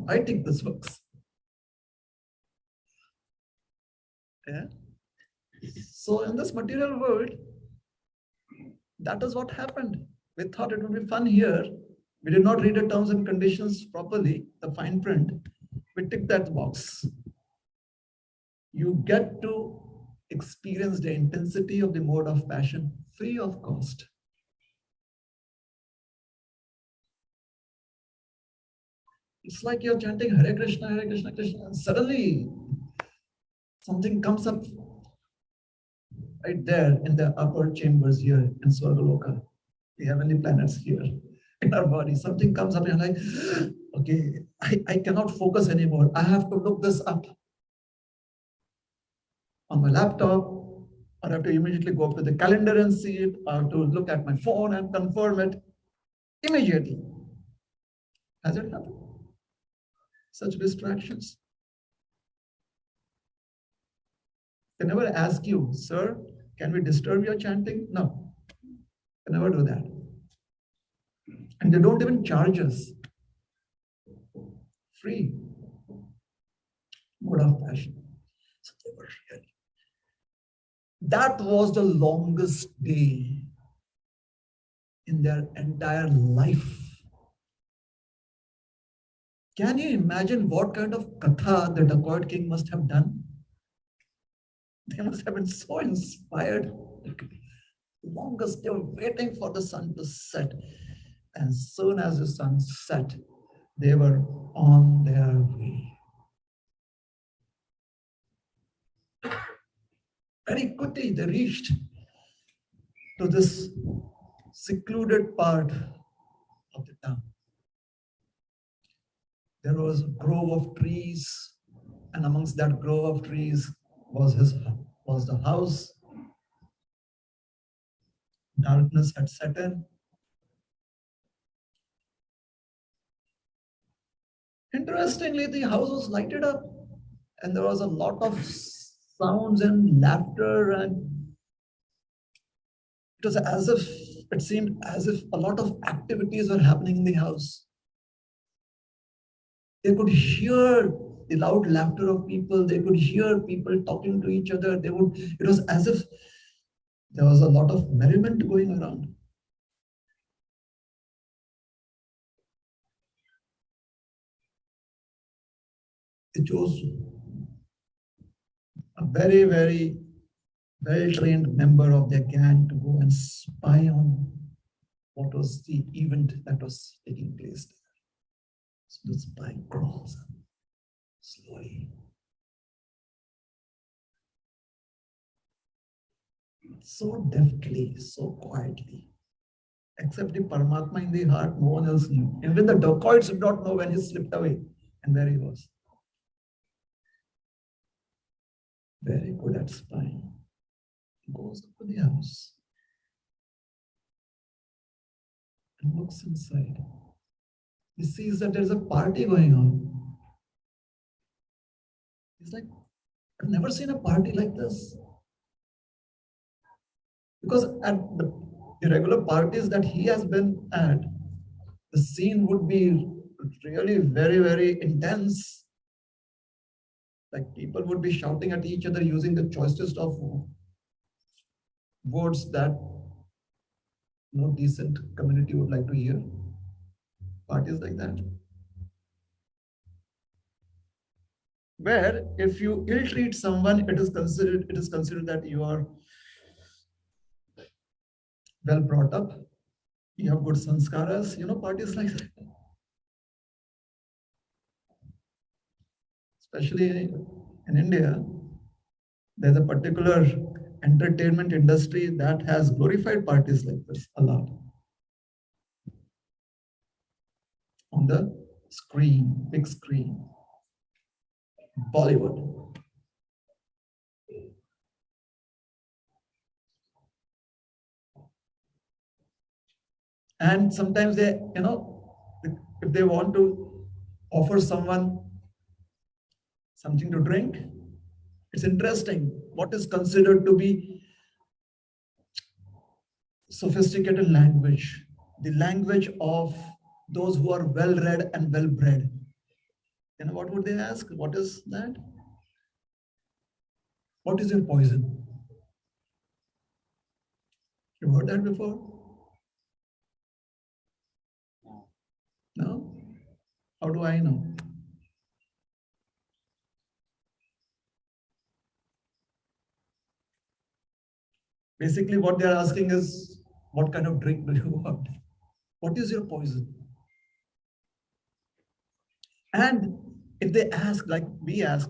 I ticked this box. Yeah. So in this material world, that is what happened. We thought it would be fun here. We did not read the terms and conditions properly, the fine print. We ticked that box. You get to experience the intensity of the mode of passion free of cost. It's like you're chanting Hare Krishna, Krishna, and suddenly something comes up right there in the upper chambers here in Swargaloka, the heavenly planets here in our body. Something comes up and you're like, okay, I cannot focus anymore. I have to look this up on my laptop, or I have to immediately go up to the calendar and see it, or to look at my phone and confirm it immediately. Has it happened? Such distractions. They never ask you, sir, can we disturb your chanting? No, they never do that. And they don't even charge us. Free mode of passion. So they were really. That was the longest day in their entire life. Can you imagine what kind of katha the dacoit king must have done? They must have been so inspired. Longest, they were waiting for the sun to set. And soon as the sun set, they were on their way. Very quickly, they reached to this secluded part of the town. There was a grove of trees, and amongst that grove of trees was the house. Darkness had set in. Interestingly, the house was lighted up, and there was a lot of sounds and laughter, and it seemed as if a lot of activities were happening in the house. They could hear the loud laughter of people. They could hear people talking to each other. It was as if there was a lot of merriment going around. It was a very, very well-trained member of their gang to go and spy on what was the event that was taking place there. So the spy crawls up slowly, so deftly, so quietly. Except the Paramatma in the heart, no one else knew. Even the dacoits did not know when he slipped away and where he was. Very good at spying. He goes up to the house and looks inside. He sees that there's a party going on. He's like, I've never seen a party like this. Because at the regular parties that he has been at, the scene would be really very, very intense. Like people would be shouting at each other using the choicest of words that no decent community would like to hear. Parties like that. Where if you ill-treat someone, it is considered that you are well brought up, you have good sanskaras, parties like that. Especially in India, there's a particular entertainment industry that has glorified parties like this a lot. On the screen, big screen, Bollywood. And sometimes they, if they want to offer someone something to drink, it's interesting what is considered to be sophisticated language, the language of those who are well read and well bred. What would they ask? What is that? What is your poison? You've heard that before? No? How do I know? Basically, what they're asking is, what kind of drink do you want? What is your poison? And if they ask, like we ask,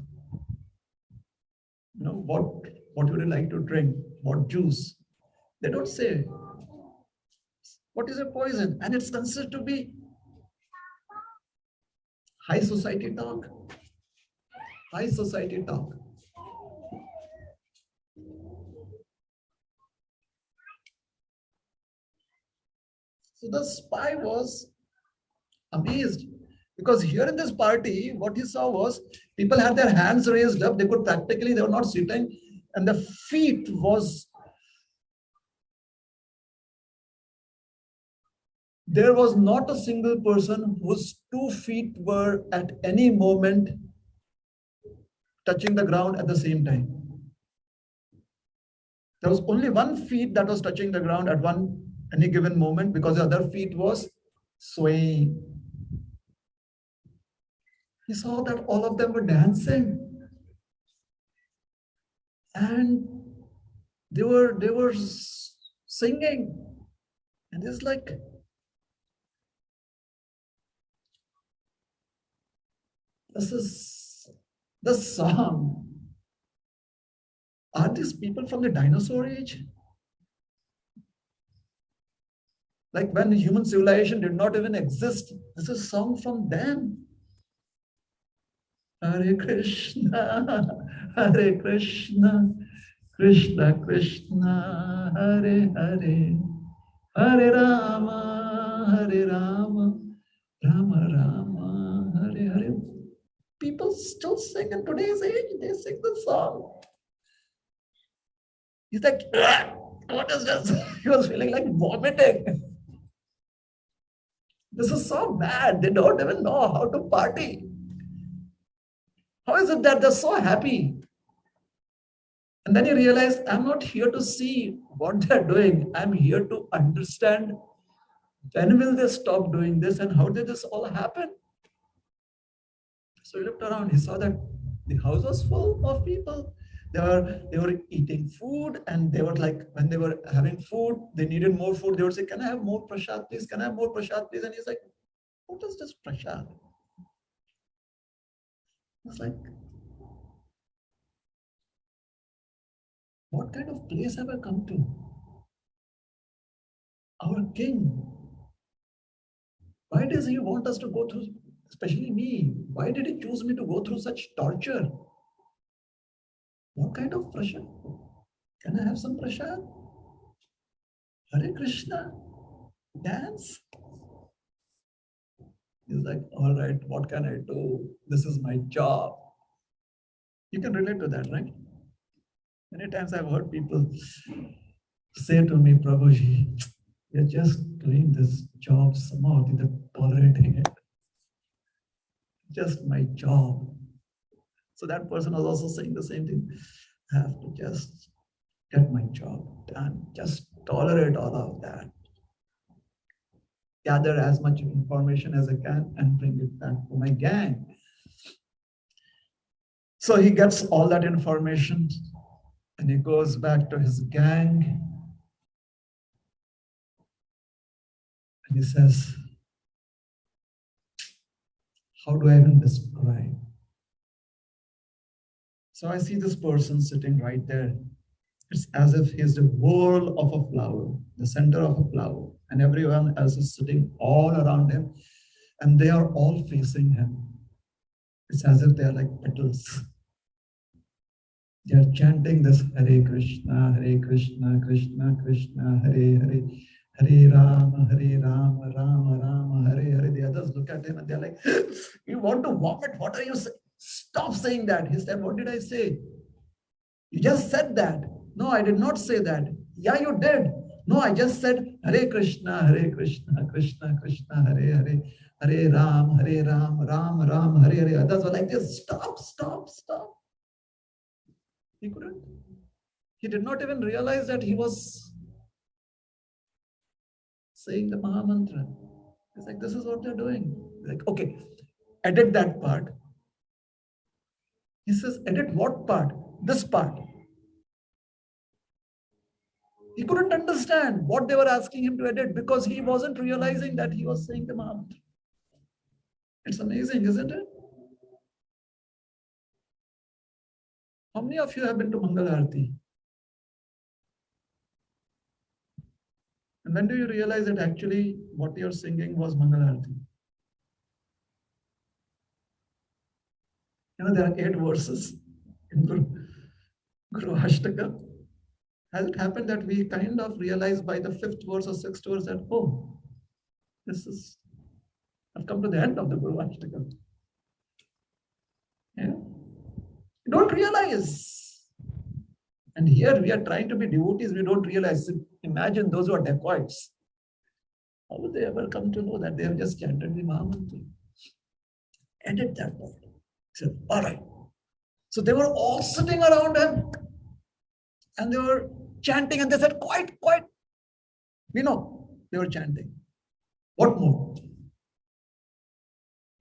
what would you like to drink? What juice? They don't say, what is your poison? And it's considered to be high society talk. High society talk. So the spy was amazed because here in this party, what he saw was people had their hands raised up. They were not sitting, and the feet was, there was not a single person whose 2 feet were at any moment touching the ground at the same time. There was only one feet that was touching the ground at any given moment because the other feet was swaying. He saw that all of them were dancing. And they were singing. And it's like, this is the song. Are these people from the dinosaur age? Like when human civilization did not even exist, this is a song from them. Hare Krishna, Hare Krishna, Krishna Krishna, Hare Hare, Hare Rama, Hare Rama, Rama Rama, Hare Hare. People still sing in today's age, they sing the song. He's like, what is this? He was feeling like vomiting. This is so bad. They don't even know how to party. How is it that they're so happy? And then you realize, I'm not here to see what they're doing. I'm here to understand when will they stop doing this and how did this all happen? So he looked around, he saw that the house was full of people. They were eating food, and they were like, when they were having food, they needed more food. They would say, can I have more prasad, please? Can I have more prasad, please? And he's like, what is this prasad? It's like, what kind of place have I come to? Our king. Why does he want us to go through, especially me? Why did he choose me to go through such torture? What kind of prasad? Can I have some prasad? Hare Krishna, dance. He's like, all right, what can I do? This is my job. You can relate to that, right? Many times I've heard people say to me, Prabhuji, you're just doing this job somehow, they're tolerating it. Just my job. So that person was also saying the same thing. I have to just get my job done. Just tolerate all of that. Gather as much information as I can and bring it back to my gang. So he gets all that information and he goes back to his gang. And he says, how do I even describe? So I see this person sitting right there. It's as if he's the whorl of a flower, the center of a flower, and everyone else is sitting all around him, and they are all facing him. It's as if they are like petals. They are chanting this Hare Krishna, Krishna Krishna, Hare Hare, Hare Rama, Rama Rama, Hare Hare. The others look at him and they're like, you want to vomit? What are you saying? Stop saying that. He said, what did I say? You just said that. No, I did not say that. Yeah, you did. No, I just said Hare Krishna, Krishna Krishna, Hare Hare, Hare Ram, Ram, Hare Hare. Others were like this. Stop. He couldn't. He did not even realize that he was saying the Maha Mantra. He's like, this is what they're doing. He's like, okay, edit that part. He says, edit what part? This part. He couldn't understand what they were asking him to edit because he wasn't realizing that he was saying the Maha Mantra. It's amazing, isn't it? How many of you have been to Mangal Aarti? And when do you realize that actually what you're singing was Mangal Aarti? You know, there are 8 verses in Guru Ashtaka. Has it happened that we kind of realize by the 5th verse or 6th verse that, oh, I've come to the end of the Guru Ashtaka. Yeah. You don't realize. And here we are trying to be devotees, we don't realize. Imagine those who are dacoits. How would they ever come to know that they have just chanted the Maha Mantra? Edit that part. He said, all right. So they were all sitting around him and they were chanting, and they said, quiet, quiet. We know they were chanting. What more?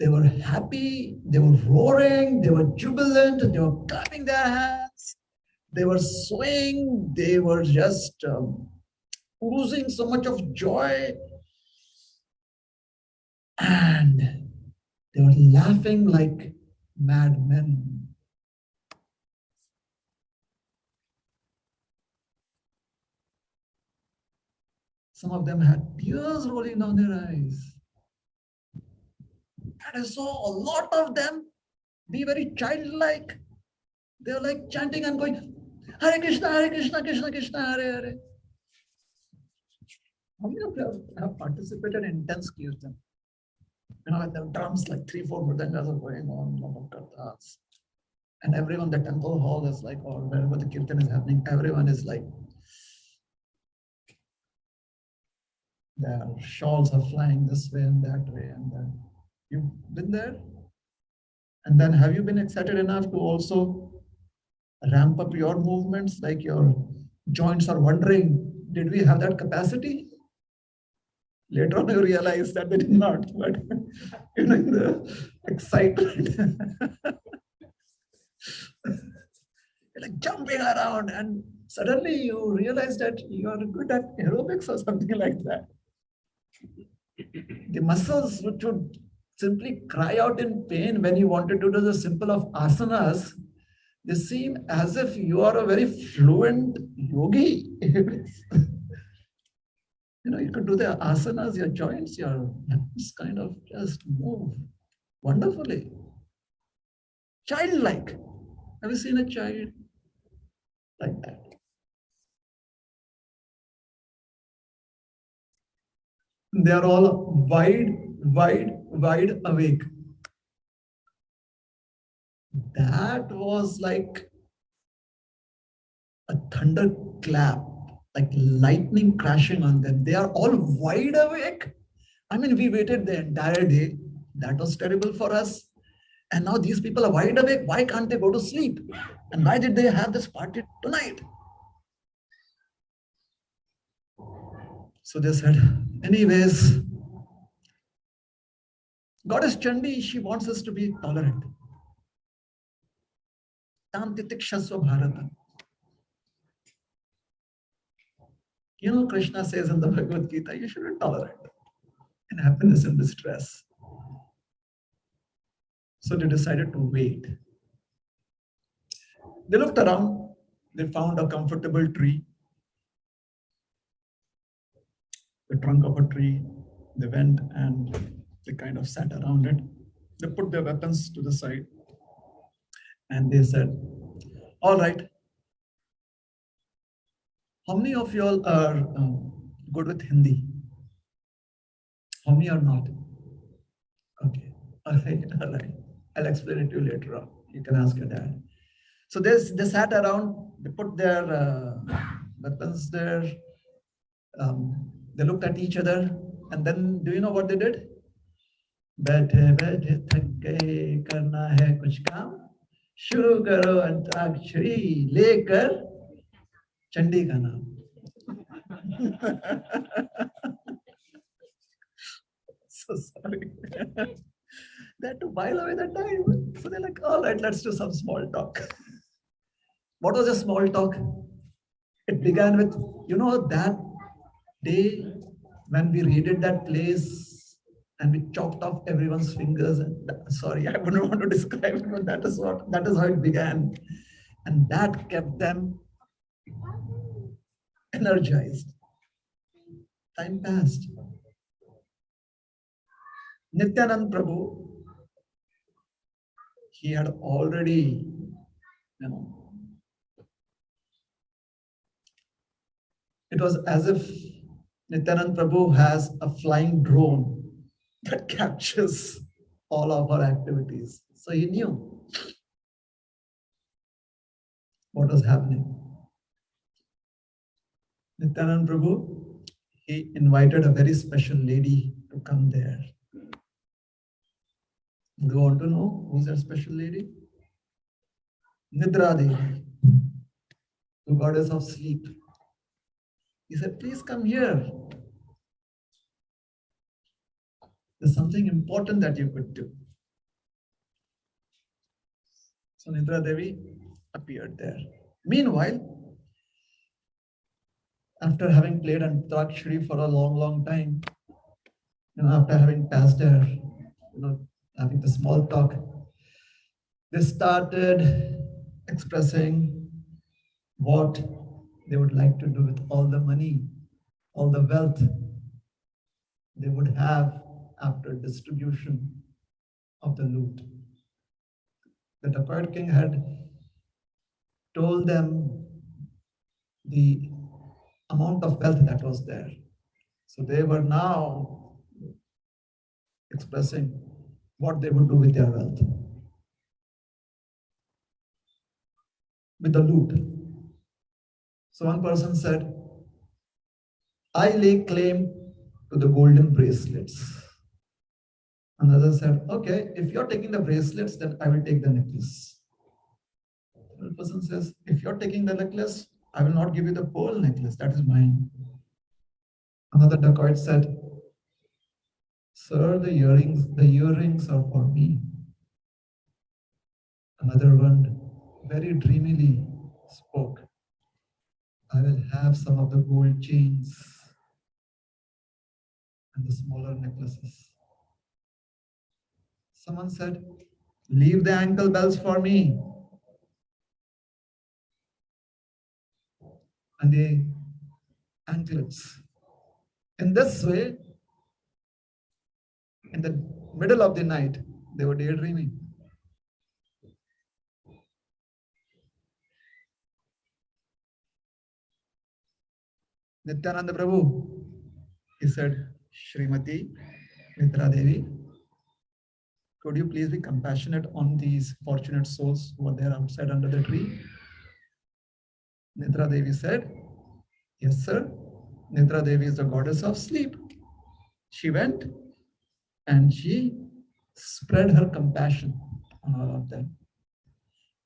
They were happy, they were roaring, they were jubilant, they were clapping their hands, they were swaying, they were just oozing so much of joy. And they were laughing like madmen. Some of them had tears rolling down their eyes. And I saw a lot of them be very childlike. They were like chanting and going, Hare Krishna, Krishna Krishna, Hare Hare. How many of you have participated in intense kirtan? When the drums, like 3-4 mridangas are going on, lot of kartas. And everyone, the temple hall is like, or wherever the kirtan is happening, everyone is like, their shawls are flying this way and that way. And then you've been there? And then have you been excited enough to also ramp up your movements, like your joints are wondering, did we have that capacity? Later on, you realize that they did not, but in the excitement, you're like jumping around, and suddenly you realize that you are good at aerobics or something like that. The muscles which would simply cry out in pain when you wanted to do the simple of asanas, they seem as if you are a very fluent yogi. You could do the asanas, your joints, your hands kind of just move wonderfully. Childlike. Have you seen a child like that? They are all wide awake. That was like a thunderclap, like lightning crashing on them. They are all wide awake. I mean, we waited the entire day. That was terrible for us. And now these people are wide awake. Why can't they go to sleep? And why did they have this party tonight? So they said, anyways, Goddess Chandi, she wants us to be tolerant. Tam titikshasva bharata. Krishna says in the Bhagavad Gita, you should be tolerant in happiness and distress. So they decided to wait. They looked around. They found a comfortable tree, the trunk of a tree. They went and they kind of sat around it. They put their weapons to the side and they said, all right, how many of you all are good with Hindi? How many are not? Okay, all right. I'll explain it to you later on. You can ask your dad. So they sat around, they put their weapons there. They looked at each other, and then do you know what they did? Baithe baithe thak gaye, karna hai kuch kaam, shuru karo antakshari lekar Chandi ka naam. So sorry. They had to while away the time. So they're like, all right, let's do some small talk. What was the small talk? It began with, that day when we raided that place and we chopped off everyone's fingers. And sorry, I wouldn't want to describe it, but that is how it began. And that kept them energized. Time passed. Nityananda Prabhu, he had already, it was as if Nityananda Prabhu has a flying drone that captures all of our activities. So he knew what was happening. Nityananda Prabhu, he invited a very special lady to come there. Do you want to know who's that special lady? Nidra Devi, the goddess of sleep. He said, please come here. There's something important that you could do. So Nidra Devi appeared there. Meanwhile, after having played Antakshari for a long, long time, after having passed there, having the small talk, they started expressing what they would like to do with all the money, all the wealth they would have after distribution of the loot. The dacoit king had told them the amount of wealth that was there. So they were now expressing what they would do with their wealth, with the loot. So one person said, I lay claim to the golden bracelets. Another said, okay, if you're taking the bracelets, then I will take the necklace. The person says, if you're taking the necklace, I will not give you the pearl necklace, that is mine. Another dacoit said, sir, the earrings are for me. Another one very dreamily spoke, I will have some of the gold chains and the smaller necklaces. Someone said, leave the ankle bells for me. And the anklets. In this way, in the middle of the night, they were daydreaming. Nityananda Prabhu, he said, Srimati Nitra Devi, could you please be compassionate on these fortunate souls who are there outside under the tree? Nitra Devi said, yes, sir. Nitra Devi is the goddess of sleep. She went and she spread her compassion on all of them.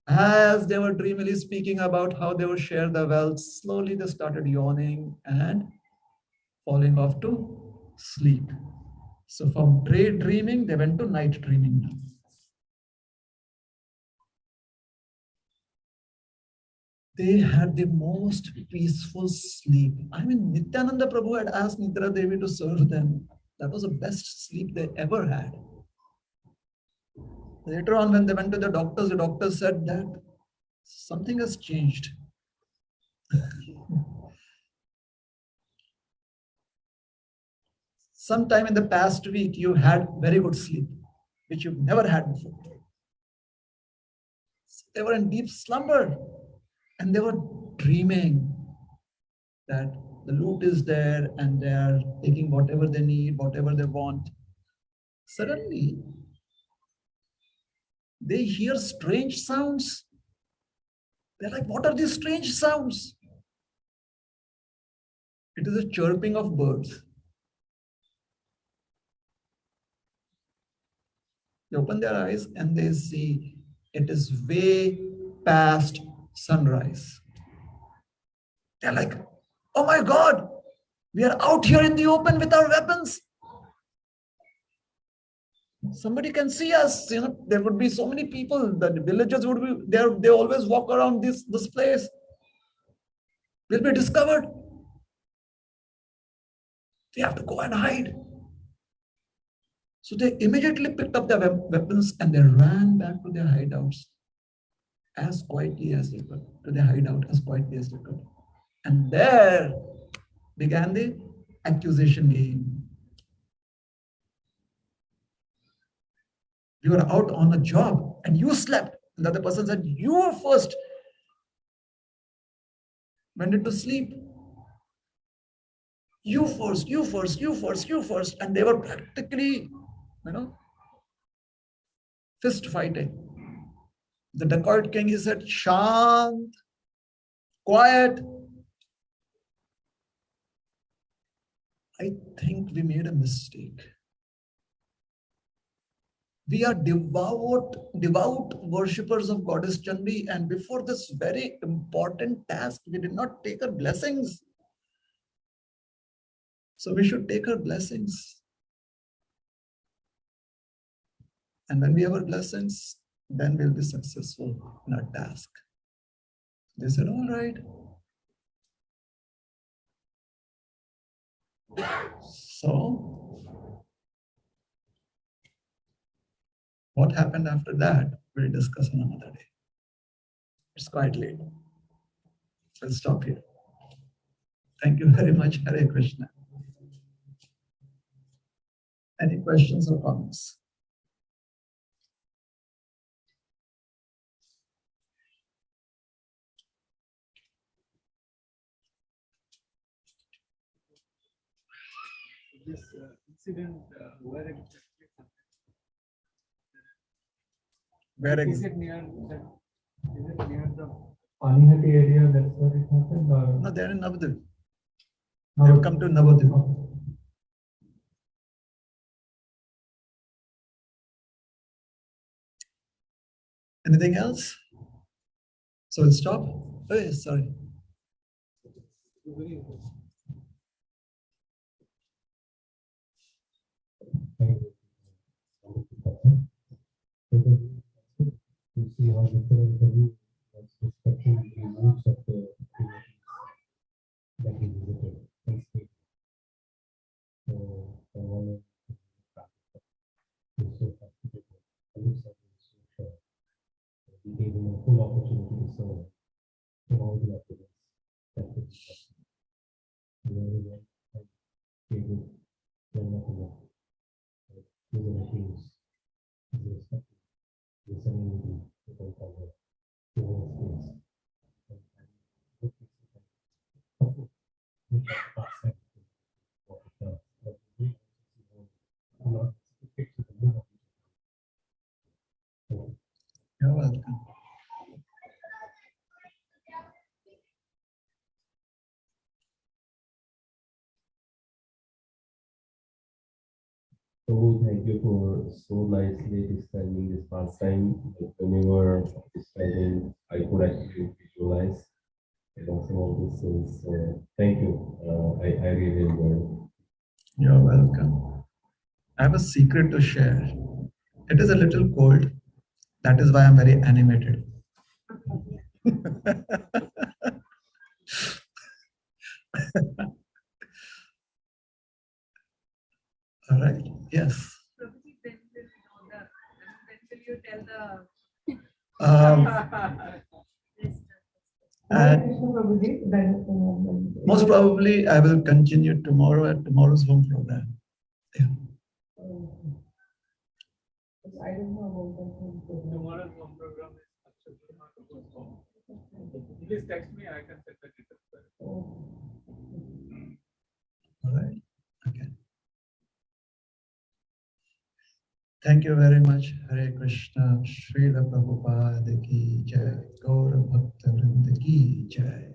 As they were dreamily speaking about how they would share the wealth, slowly they started yawning and falling off to sleep. So from daydreaming, they went to night dreaming now. They had the most peaceful sleep. I mean, Nityananda Prabhu had asked Nitra Devi to serve them. That was the best sleep they ever had. Later on, when they went to the doctor said that something has changed. Sometime in the past week, you had very good sleep, which you've never had before. They were in deep slumber and they were dreaming that the loot is there and they are taking whatever they need, whatever they want. Suddenly, they hear strange sounds. They're like, what are these strange sounds? It is a chirping of birds. They open their eyes and they see it is way past sunrise. They're like, oh my God, we are out here in the open with our weapons. Somebody can see us. There would be so many people. The villagers would be there. They always walk around this place. We'll be discovered. We have to go and hide. So they immediately picked up their weapons and they ran back to their hideouts as quietly as they could, to their hideout as quietly as they could. And there began the accusation game. You were out on a job and you slept. And the other person said, you were first. Went into sleep. You first, you first, you first, you first. And they were practically, fist fighting. The dacoit king, he said, Shant, quiet. I think we made a mistake. We are devout worshippers of Goddess Chandi, and before this very important task, we did not take her blessings. So we should take her blessings. And when we have our blessings, then we'll be successful in our task. They said, all right. So, what happened after that, we'll discuss on another day. It's quite late. So I'll stop here. Thank you very much. Hare Krishna. Any questions or comments? This incident, where exactly happened? Where Is it near the Panihati area? That's where it happened, or no, they're in Navadvip. They've come to Navadvip. Anything else? So we'll stop. Oh, yes, sorry. You see how different the route was respecting the roots of the communities that he visited. So, I want to so hospitable. I look at him so sure. We gave him a full opportunity to serve in all the activities that could be possible. We went and gave it one of the these are the things. He's respected. He's sending the people cover. He wants things. Which are past and what it does. But we do not fix it the move. You're welcome. So thank you for so nicely describing this pastime. When you were describing, I could actually visualize some of these things. Thank you. I really enjoyed it. You're welcome. I have a secret to share. It is a little cold. That is why I'm very animated. All right. Yes. When will you tell the And most probably, I will continue tomorrow at tomorrow's home program. Yeah. I don't know about that. Tomorrow's home program is absolutely not about home. Please text me, I can set the details. All right. Okay. Thank you very much. Hare Krishna. Srila Prabhupada ki jai. Gaura Bhakta Vrinda ki jai.